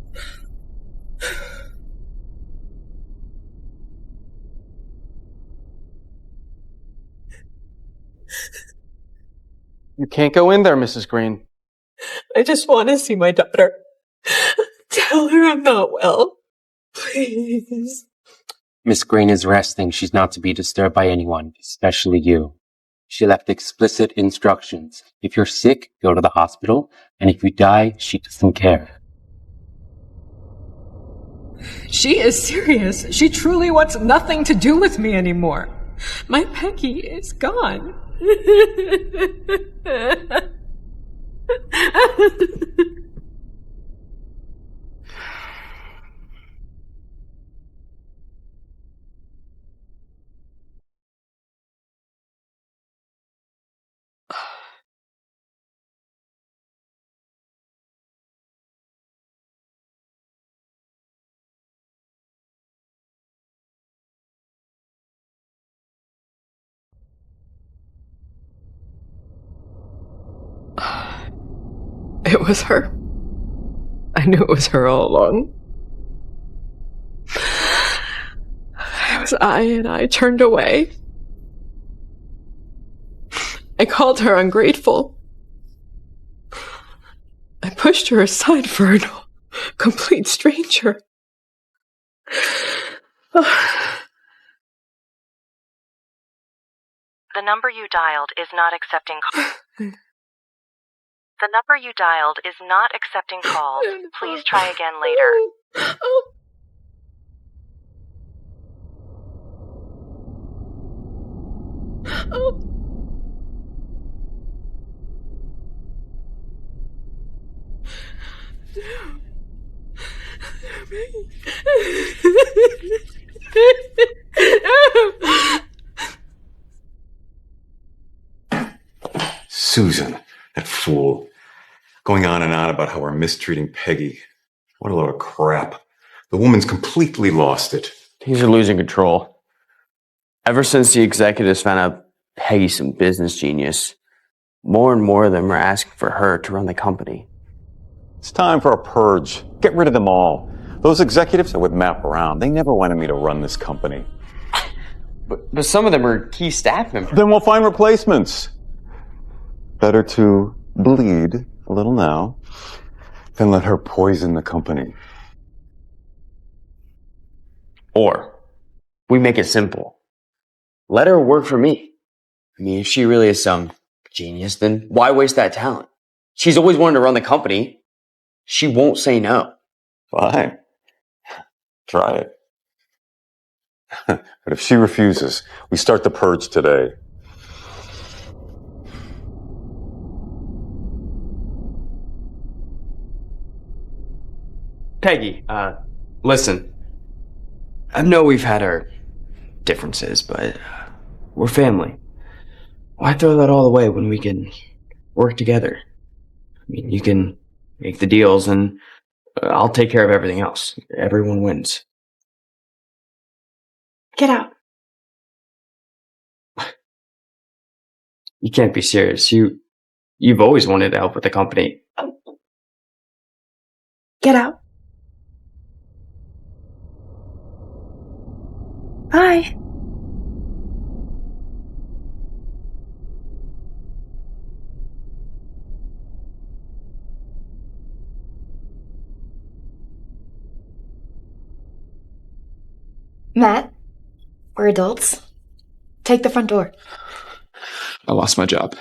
You can't go in there, Mrs. Green. I just want to see my daughter. Tell her I'm not well. Please. Miss Green is resting. She's not to be disturbed by anyone, especially you. She left explicit instructions. If you're sick, go to the hospital, and if you die, she doesn't care. She is serious. She truly wants nothing to do with me anymore. My Peggy is gone. It was her. I knew it was her all along. It was and I turned away. I called her ungrateful. I pushed her aside for a complete stranger. The number you dialed is not accepting calls. The number you dialed is not accepting calls. Please try again later. Susan, that fool, going on and on about how we're mistreating Peggy. What a load of crap. The woman's completely lost it. Things are losing control. Ever since the executives found out Peggy's some business genius, more and more of them are asking for her to run the company. It's time for a purge. Get rid of them all. Those executives that would map around, they never wanted me to run this company. But some of them are key staff members. Then we'll find replacements. Better to bleed a little now than let her poison the company. Or we make it simple. Let her work for me. I mean, if she really is some genius, then why waste that talent? She's always wanted to run the company. She won't say no. Fine. Try it. But if she refuses, we start the purge today. Peggy, listen. I know we've had our differences, but we're family. Why throw that all away when we can work together? I mean, you can make the deals and I'll take care of everything else. Everyone wins. Get out. You can't be serious. You've always wanted to help with the company. Get out. Bye. Matt, we're adults. Take the front door. I lost my job.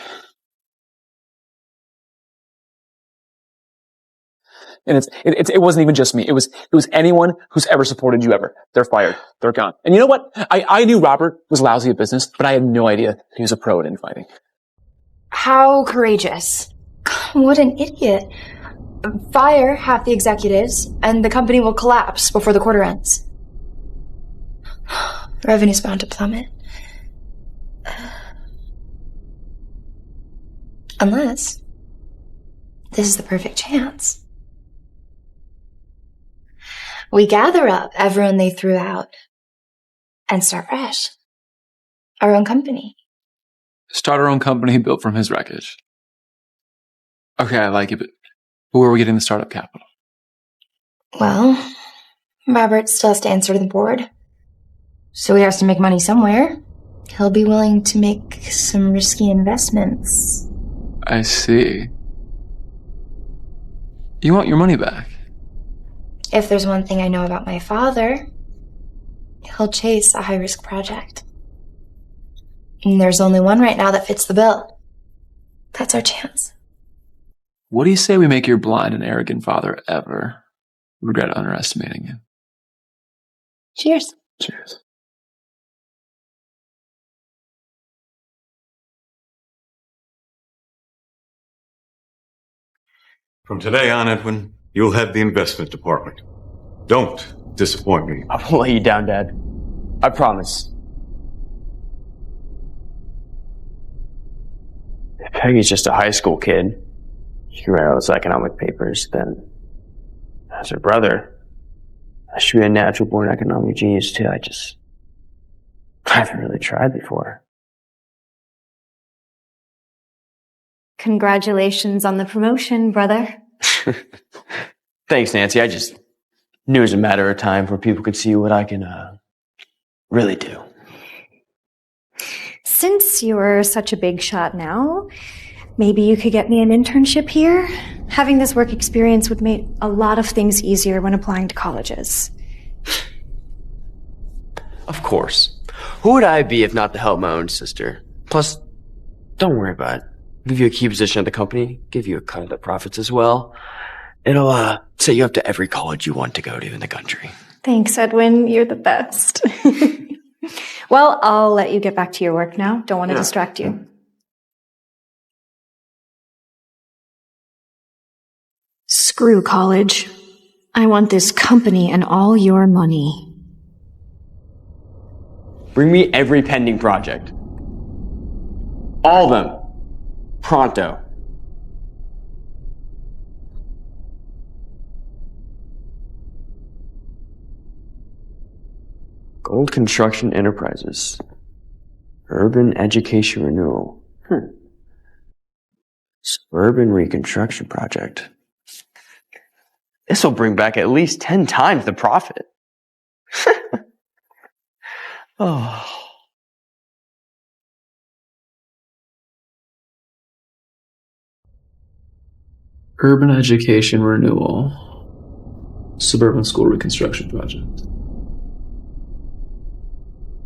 And it wasn't even just me. It was anyone who's ever supported you ever. They're fired. They're gone. And you know what? I knew Robert was lousy at business, but I had no idea he was a pro at infighting. How courageous. What an idiot. Fire half the executives, and the company will collapse before the quarter ends. Revenue's bound to plummet. Unless this is the perfect chance. We gather up everyone they threw out and start fresh. Our own company. Start our own company built from his wreckage. Okay, I like it, but where are we getting the startup capital? Well, Robert still has to answer to the board. So he has to make money somewhere. He'll be willing to make some risky investments. I see. You want your money back? If there's one thing I know about my father, he'll chase a high-risk project. And there's only one right now that fits the bill. That's our chance. What do you say we make your blind and arrogant father ever regret underestimating you? Cheers. Cheers. From today on, Edwin, you'll head the investment department. Don't disappoint me. I won't let you down, Dad. I promise. If Peggy's just a high school kid, she can write all those economic papers, then as her brother, I should be a natural born economic genius too. I haven't really tried before. Congratulations on the promotion, brother. Thanks, Nancy. I just knew it was a matter of time before people could see what I can really do. Since you're such a big shot now, maybe you could get me an internship here? Having this work experience would make a lot of things easier when applying to colleges. Of course. Who would I be if not to help my own sister? Plus, don't worry about it. Give you a key position at the company, give you a cut of the profits as well. It'll set you up to every college you want to go to in the country. Thanks, Edwin. You're the best. Well, I'll let you get back to your work now. Don't want to distract you. Screw college. I want this company and all your money. Bring me every pending project. All of them. Pronto. Gold Construction Enterprises. Urban Education Renewal. Suburban Reconstruction Project. This will bring back at least 10 times the profit. Oh. Urban Education Renewal. Suburban School Reconstruction Project.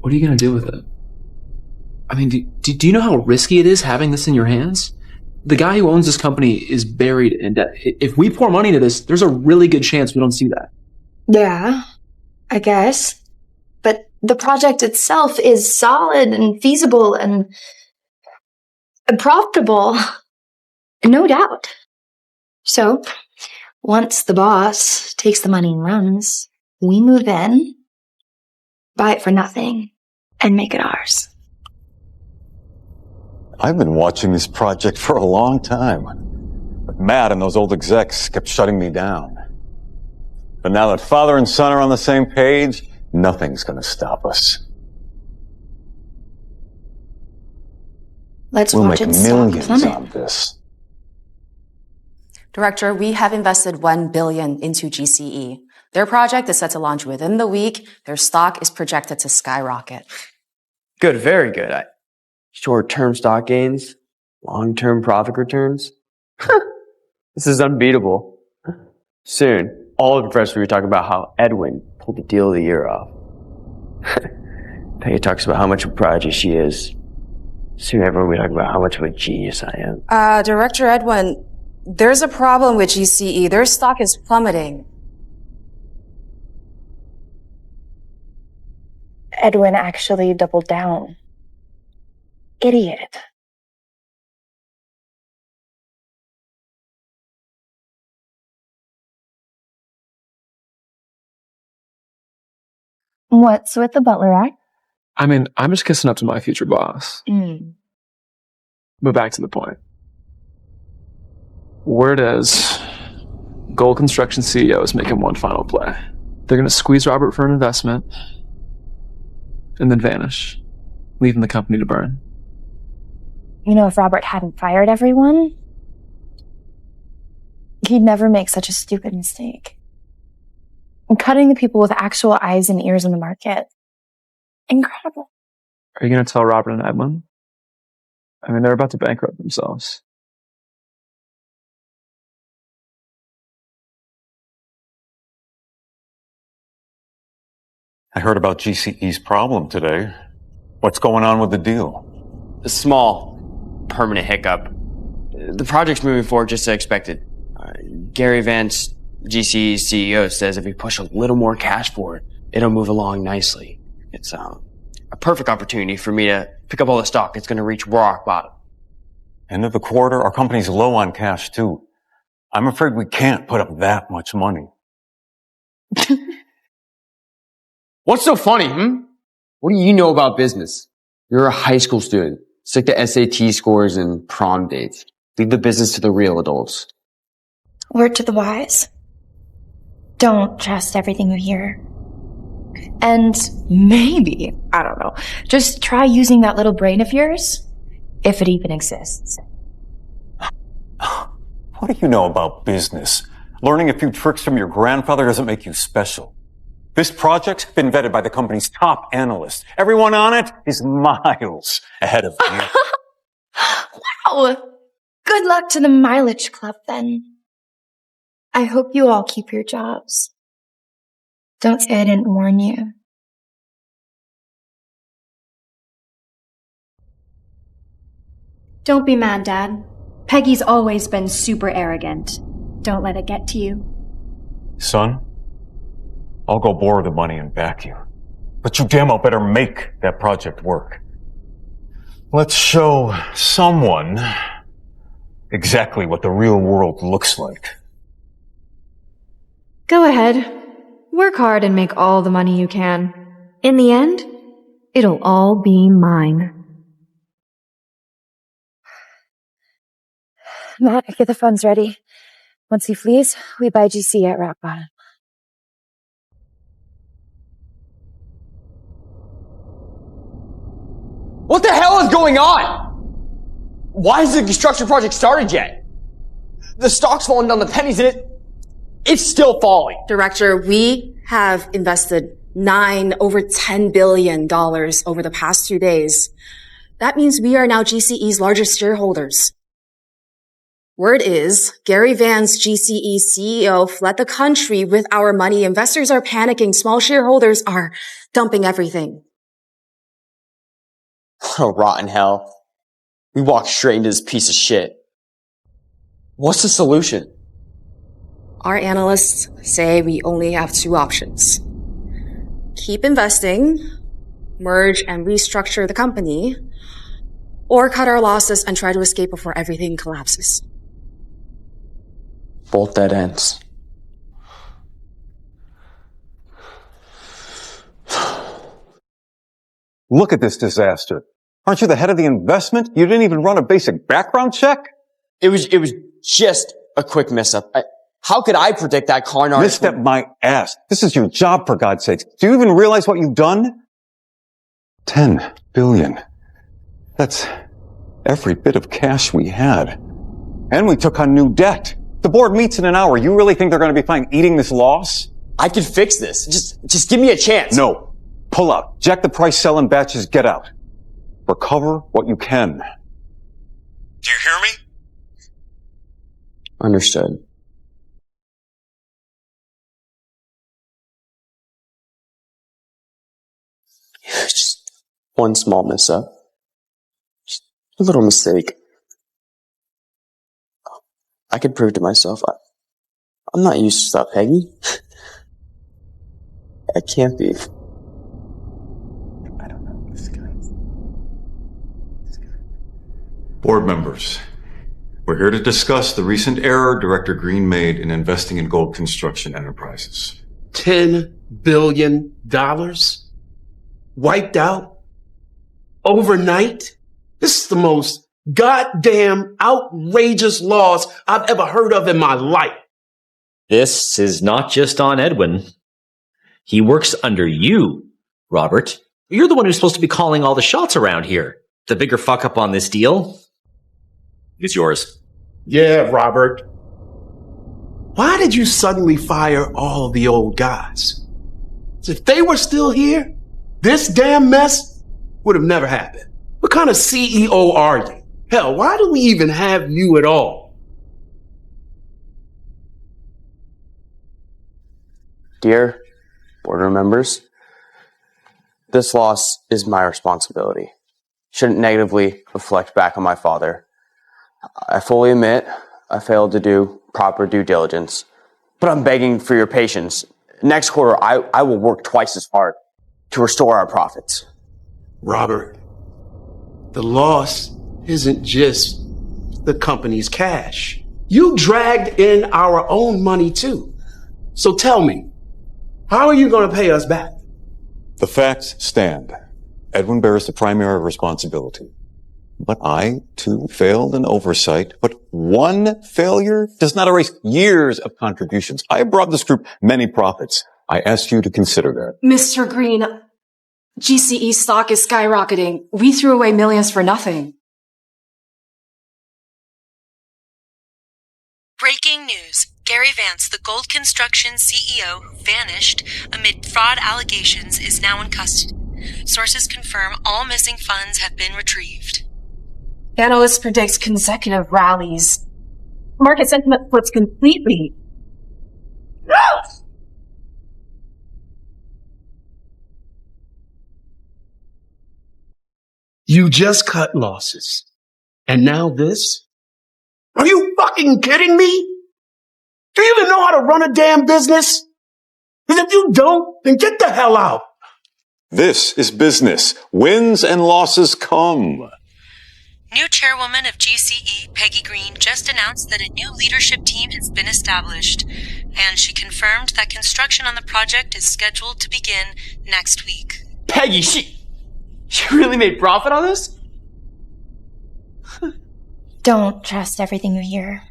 What are you going to do with it? I mean, do you know how risky it is having this in your hands? The guy who owns this company is buried in debt. If we pour money into this, there's a really good chance we don't see that. Yeah, I guess. But the project itself is solid and feasible and profitable. No doubt. So, once the boss takes the money and runs, we move in, buy it for nothing, and make it ours. I've been watching this project for a long time. But Matt and those old execs kept shutting me down. But now that father and son are on the same page, nothing's gonna stop us. We'll make watch it millions plummet. on this. Director, we have invested $1 billion into GCE. Their project is set to launch within the week. Their stock is projected to skyrocket. Good, very good. Short-term stock gains, long-term profit returns. This is unbeatable. Soon, all of the press will be talking about how Edwin pulled the deal of the year off. Peggy talks about how much of a prodigy she is. Soon everyone will be talking about how much of a genius I am. Director Edwin, there's a problem with GCE. Their stock is plummeting. Edwin actually doubled down. Idiot. What's with the butler act? I mean, I'm just kissing up to my future boss. But back to the point. Word is, Gold Construction CEO is making one final play. They're going to squeeze Robert for an investment and then vanish, leaving the company to burn. You know, if Robert hadn't fired everyone, he'd never make such a stupid mistake. And cutting the people with actual eyes and ears in the market. Incredible. Are you going to tell Robert and Edwin? I mean, they're about to bankrupt themselves. I heard about GCE's problem today. What's going on with the deal? A small, permanent hiccup. The project's moving forward just as expected. Gary Vance, GCE's CEO, says if we push a little more cash for it, it'll move along nicely. It's a perfect opportunity for me to pick up all the stock that's going to reach rock bottom. End of the quarter, our company's low on cash too. I'm afraid we can't put up that much money. What's so funny, What do you know about business? You're a high school student. Stick to SAT scores and prom dates. Leave the business to the real adults. Word to the wise. Don't trust everything you hear. And maybe, I don't know, just try using that little brain of yours, if it even exists. What do you know about business? Learning a few tricks from your grandfather doesn't make you special. This project's been vetted by the company's top analysts. Everyone on it is miles ahead of me. Wow! Good luck to the mileage club, then. I hope you all keep your jobs. Don't say I didn't warn you. Don't be mad, Dad. Peggy's always been super arrogant. Don't let it get to you. Son, I'll go borrow the money and back you. But you damn well better make that project work. Let's show someone exactly what the real world looks like. Go ahead. Work hard and make all the money you can. In the end, it'll all be mine. Matt, get the funds ready. Once he flees, we buy GC at rock bottom. What the hell is going on? Why hasn't the construction project started yet? The stock's falling down the pennies and it's still falling. Director, we have invested over $10 billion over the past 2 days. That means we are now GCE's largest shareholders. Word is, Gary Vance, GCE CEO, fled the country with our money. Investors are panicking. Small shareholders are dumping everything. Oh, rotten hell. We walked straight into this piece of shit. What's the solution? Our analysts say we only have 2 options. Keep investing, merge and restructure the company, or cut our losses and try to escape before everything collapses. Both dead ends. Look at this disaster. Aren't you the head of the investment? You didn't even run a basic background check? It was just a quick mess-up. How could I predict that con artist? Misstep my ass. This is your job, for God's sakes. Do you even realize what you've done? 10 billion. That's every bit of cash we had. And we took on new debt. The board meets in an hour. You really think they're going to be fine eating this loss? I could fix this. Just give me a chance. No. Pull out. Jack the price, sell in batches, get out. Recover what you can. Do you hear me? Understood. Just one small mess-up. Just a little mistake. I could prove to myself I'm not used to that, Peggy. I can't be. I don't know this guy. Board members, we're here to discuss the recent error Director Green made in investing in gold construction enterprises. $10 billion? Wiped out? Overnight? This is the most goddamn outrageous loss I've ever heard of in my life. This is not just on Edwin. He works under you, Robert. You're the one who's supposed to be calling all the shots around here. The bigger fuck up on this deal is yours. Yeah, Robert. Why did you suddenly fire all the old guys? If they were still here, this damn mess would have never happened. What kind of CEO are you? Hell, why do we even have you at all? Dear board members, this loss is my responsibility. Shouldn't negatively reflect back on my father. I fully admit I failed to do proper due diligence, but I'm begging for your patience. Next quarter, I will work twice as hard to restore our profits. Robert, the loss isn't just the company's cash. You dragged in our own money too. So tell me, how are you going to pay us back? The facts stand. Edwin bears the primary responsibility. But I, too, failed in oversight. But one failure does not erase years of contributions. I have brought this group many profits. I asked you to consider that. Mr. Green, GCE stock is skyrocketing. We threw away millions for nothing. Breaking news. Gary Vance, the gold construction CEO who vanished amid fraud allegations, is now in custody. Sources confirm all missing funds have been retrieved. Analysts predict consecutive rallies. Market sentiment flips completely. You just cut losses. And now this? Are you fucking kidding me? Do you even know how to run a damn business? Because if you don't, then get the hell out. This is business. Wins and losses come. New chairwoman of GCE, Peggy Green, just announced that a new leadership team has been established, and she confirmed that construction on the project is scheduled to begin next week. Peggy, she really made profit on this? Don't trust everything you hear.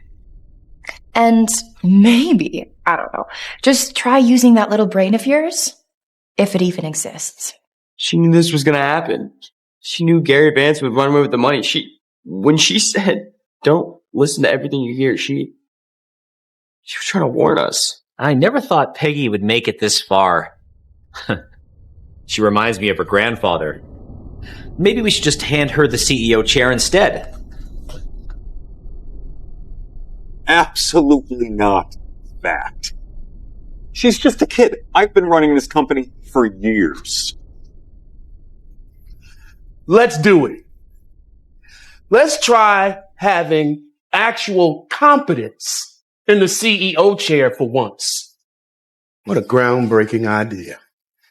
And maybe, I don't know, just try using that little brain of yours, if it even exists. She knew this was gonna happen. She knew Gary Vance would run away with the money. When she said, don't listen to everything you hear, she was trying to warn us. I never thought Peggy would make it this far. She reminds me of her grandfather. Maybe we should just hand her the CEO chair instead. Absolutely not that. She's just a kid. I've been running this company for years. Let's do it. Let's try having actual competence in the CEO chair for once. What a groundbreaking idea.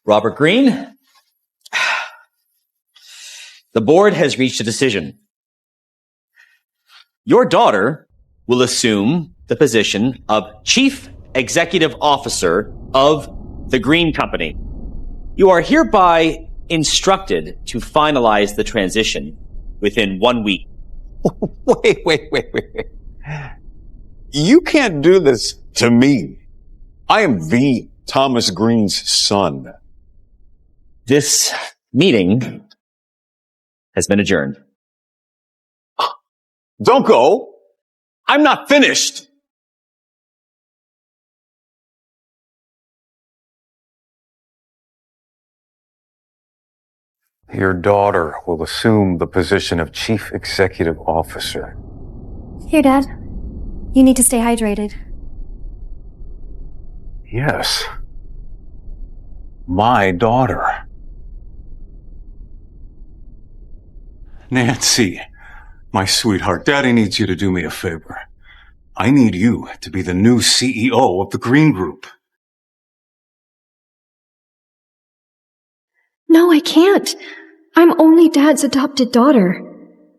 Robert Greene, the board has reached a decision. Your daughter will assume the position of Chief Executive Officer of the Greene Company. You are hereby instructed to finalize the transition within 1 week. Wait. You can't do this to me. I am the Thomas Greene's son. This meeting has been adjourned. Don't go. I'm not finished. Your daughter will assume the position of Chief Executive Officer. Here, Dad. You need to stay hydrated. Yes. My daughter. Nancy, my sweetheart, Daddy needs you to do me a favor. I need you to be the new CEO of the Greene Group. No, I can't. I'm only Dad's adopted daughter.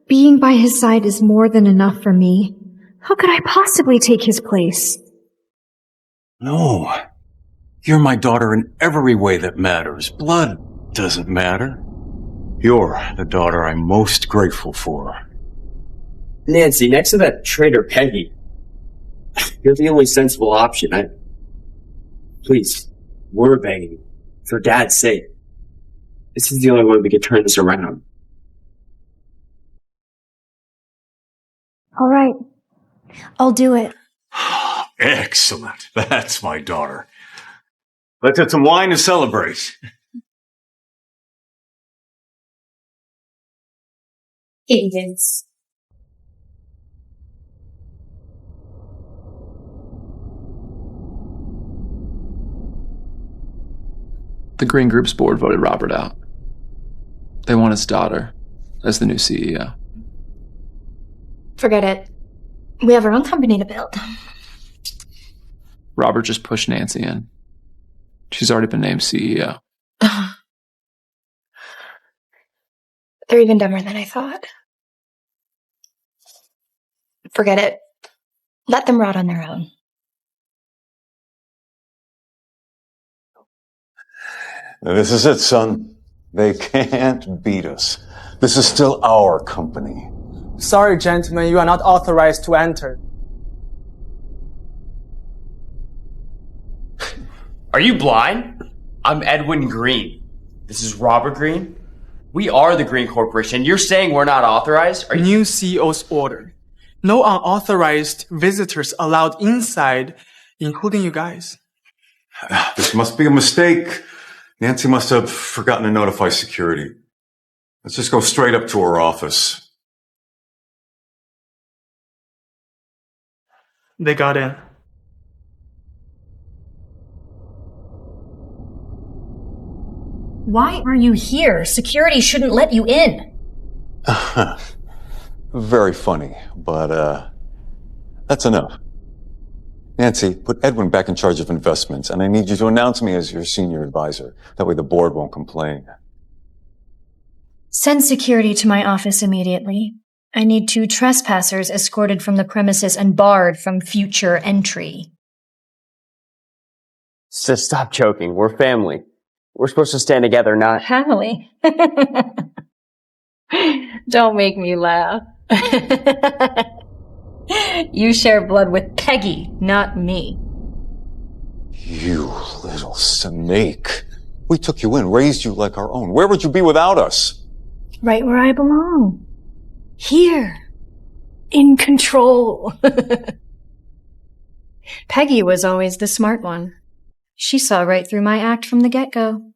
Being by his side is more than enough for me. How could I possibly take his place? No. You're my daughter in every way that matters. Blood doesn't matter. You're the daughter I'm most grateful for. Nancy, next to that traitor Peggy, you're the only sensible option. Please, we're begging you, for Dad's sake. This is the only way we can turn this around. All right. I'll do it. Excellent. That's my daughter. Let's have some wine to celebrate. It is. The Greene Group's board voted Robert out. They want his daughter as the new CEO. Forget it. We have our own company to build. Robert just pushed Nancy in. She's already been named CEO. They're even dumber than I thought. Forget it. Let them rot on their own. This is it, son. They can't beat us. This is still our company. Sorry, gentlemen, you are not authorized to enter. Are you blind? I'm Edwin Greene. This is Robert Greene. We are the Greene Corporation. You're saying we're not authorized? New CEO's order. No unauthorized visitors allowed inside, including you guys. This must be a mistake. Nancy must have forgotten to notify security. Let's just go straight up to her office. They got in. Why are you here? Security shouldn't let you in. Very funny, but that's enough. Nancy, put Edwin back in charge of investments, and I need you to announce me as your senior advisor. That way the board won't complain. Send security to my office immediately. I need 2 trespassers escorted from the premises and barred from future entry. Sis, stop joking. We're family. We're supposed to stand together, not... Family? Don't make me laugh. You share blood with Peggy, not me. You little snake. We took you in, raised you like our own. Where would you be without us? Right where I belong. Here. In control. Peggy was always the smart one. She saw right through my act from the get-go.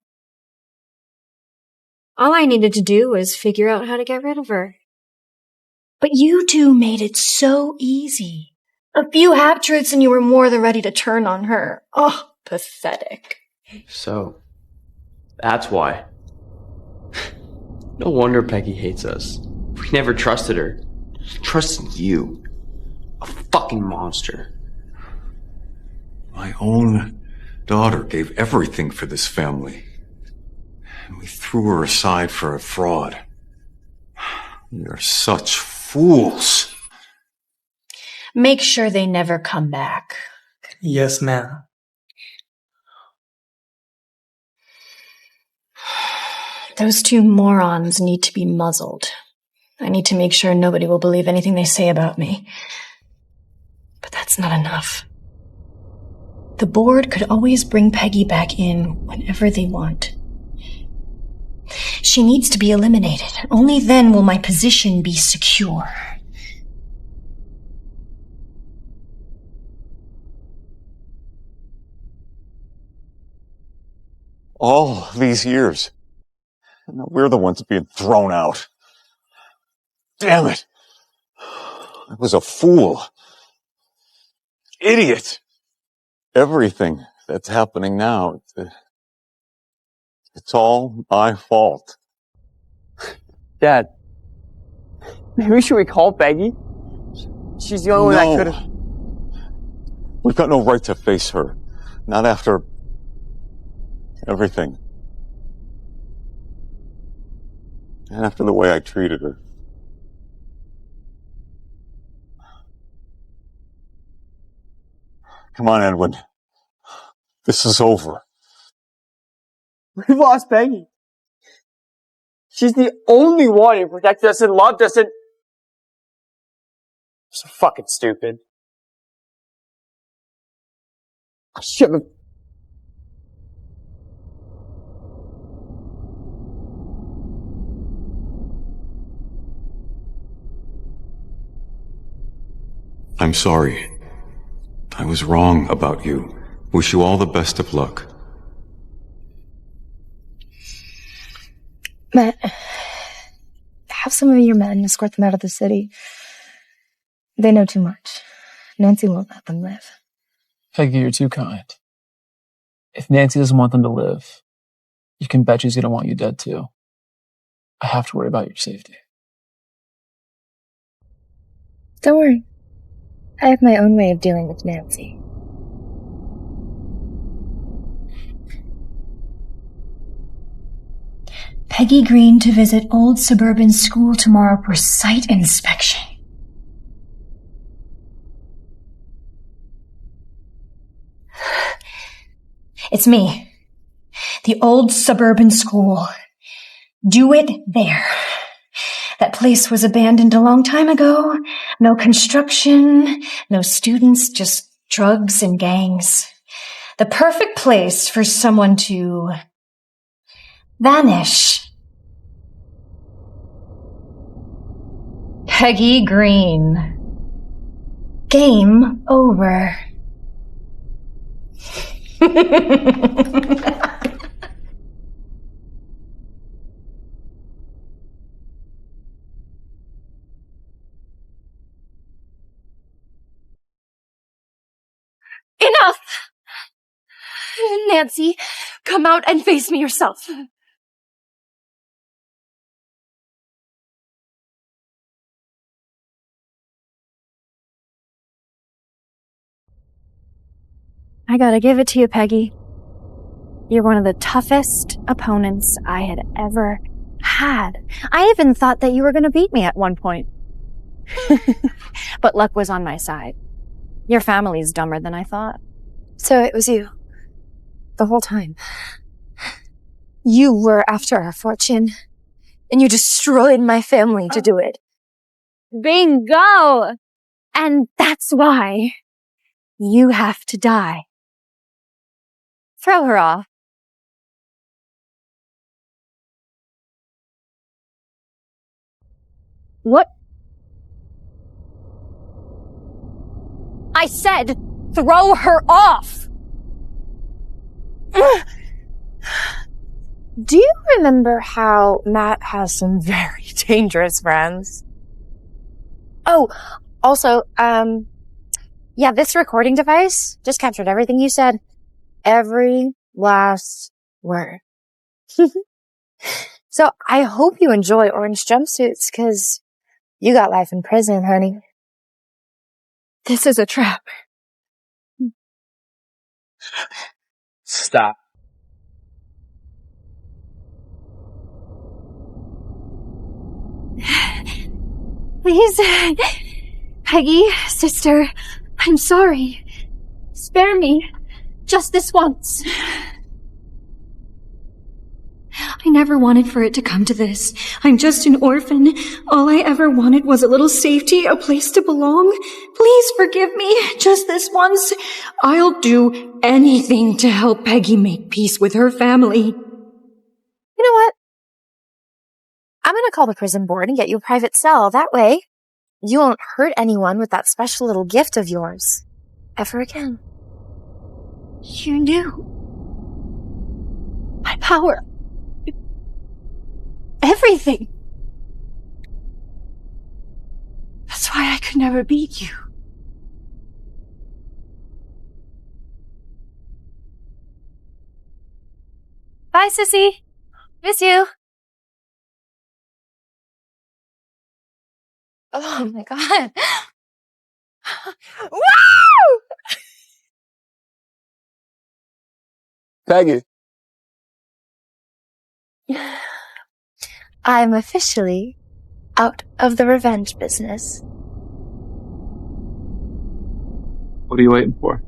All I needed to do was figure out how to get rid of her. But you two made it so easy. A few half-truths and you were more than ready to turn on her. Oh, pathetic. So, that's why. No wonder Peggy hates us. We never trusted her. She trusted you. A fucking monster. My own daughter gave everything for this family. And we threw her aside for a fraud. We are such fools. Make sure they never come back. Yes, ma'am. Those two morons need to be muzzled. I need to make sure nobody will believe anything they say about me. But that's not enough. The board could always bring Peggy back in whenever they want. She needs to be eliminated. Only then will my position be secure. All these years. And we're the ones being thrown out. Damn it. I was a fool. Idiot. Everything that's happening now, it's all my fault. Dad, maybe should we call Peggy? She's the only one that could have... We've got no right to face her. Not after everything. And after the way I treated her. Come on, Edwin. This is over. We've lost Peggy. She's the only one who protected us and loved us and... So fucking stupid. I should have... I'm sorry. I was wrong about you. Wish you all the best of luck. Matt, have some of your men escort them out of the city. They know too much. Nancy won't let them live. Peggy, you're too kind. If Nancy doesn't want them to live, you can bet she's going to want you dead too. I have to worry about your safety. Don't worry. I have my own way of dealing with Nancy. Peggy Green to visit old suburban school tomorrow for site inspection. It's me. The old suburban school. Do it there. That place was abandoned a long time ago. No construction, no students, just drugs and gangs. The perfect place for someone to vanish. Peggy Green. Game over. Enough! Nancy, come out and face me yourself. I gotta give it to you, Peggy. You're one of the toughest opponents I had ever had. I even thought that you were gonna beat me at one point. But luck was on my side. Your family's dumber than I thought. So it was you. The whole time. You were after our fortune. And you destroyed my family to do it. Bingo! And that's why you have to die. Throw her off. What? I said, throw her off! Do you remember how Matt has some very dangerous friends? Oh, also, yeah, this recording device just captured everything you said. Every last word. So I hope you enjoy orange jumpsuits, cause you got life in prison, honey. This is a trap. Stop. Please. Peggy, sister, I'm sorry. Spare me. Just this once. I never wanted for it to come to this. I'm just an orphan. All I ever wanted was a little safety, a place to belong. Please forgive me. Just this once. I'll do anything to help Peggy make peace with her family. You know what? I'm gonna call the prison board and get you a private cell. That way, you won't hurt anyone with that special little gift of yours. Ever again. You knew. My power. Everything. That's why I could never beat you. Bye, sissy. Miss you. Oh my god. Woo! Peggy. I'm officially out of the revenge business. What are you waiting for?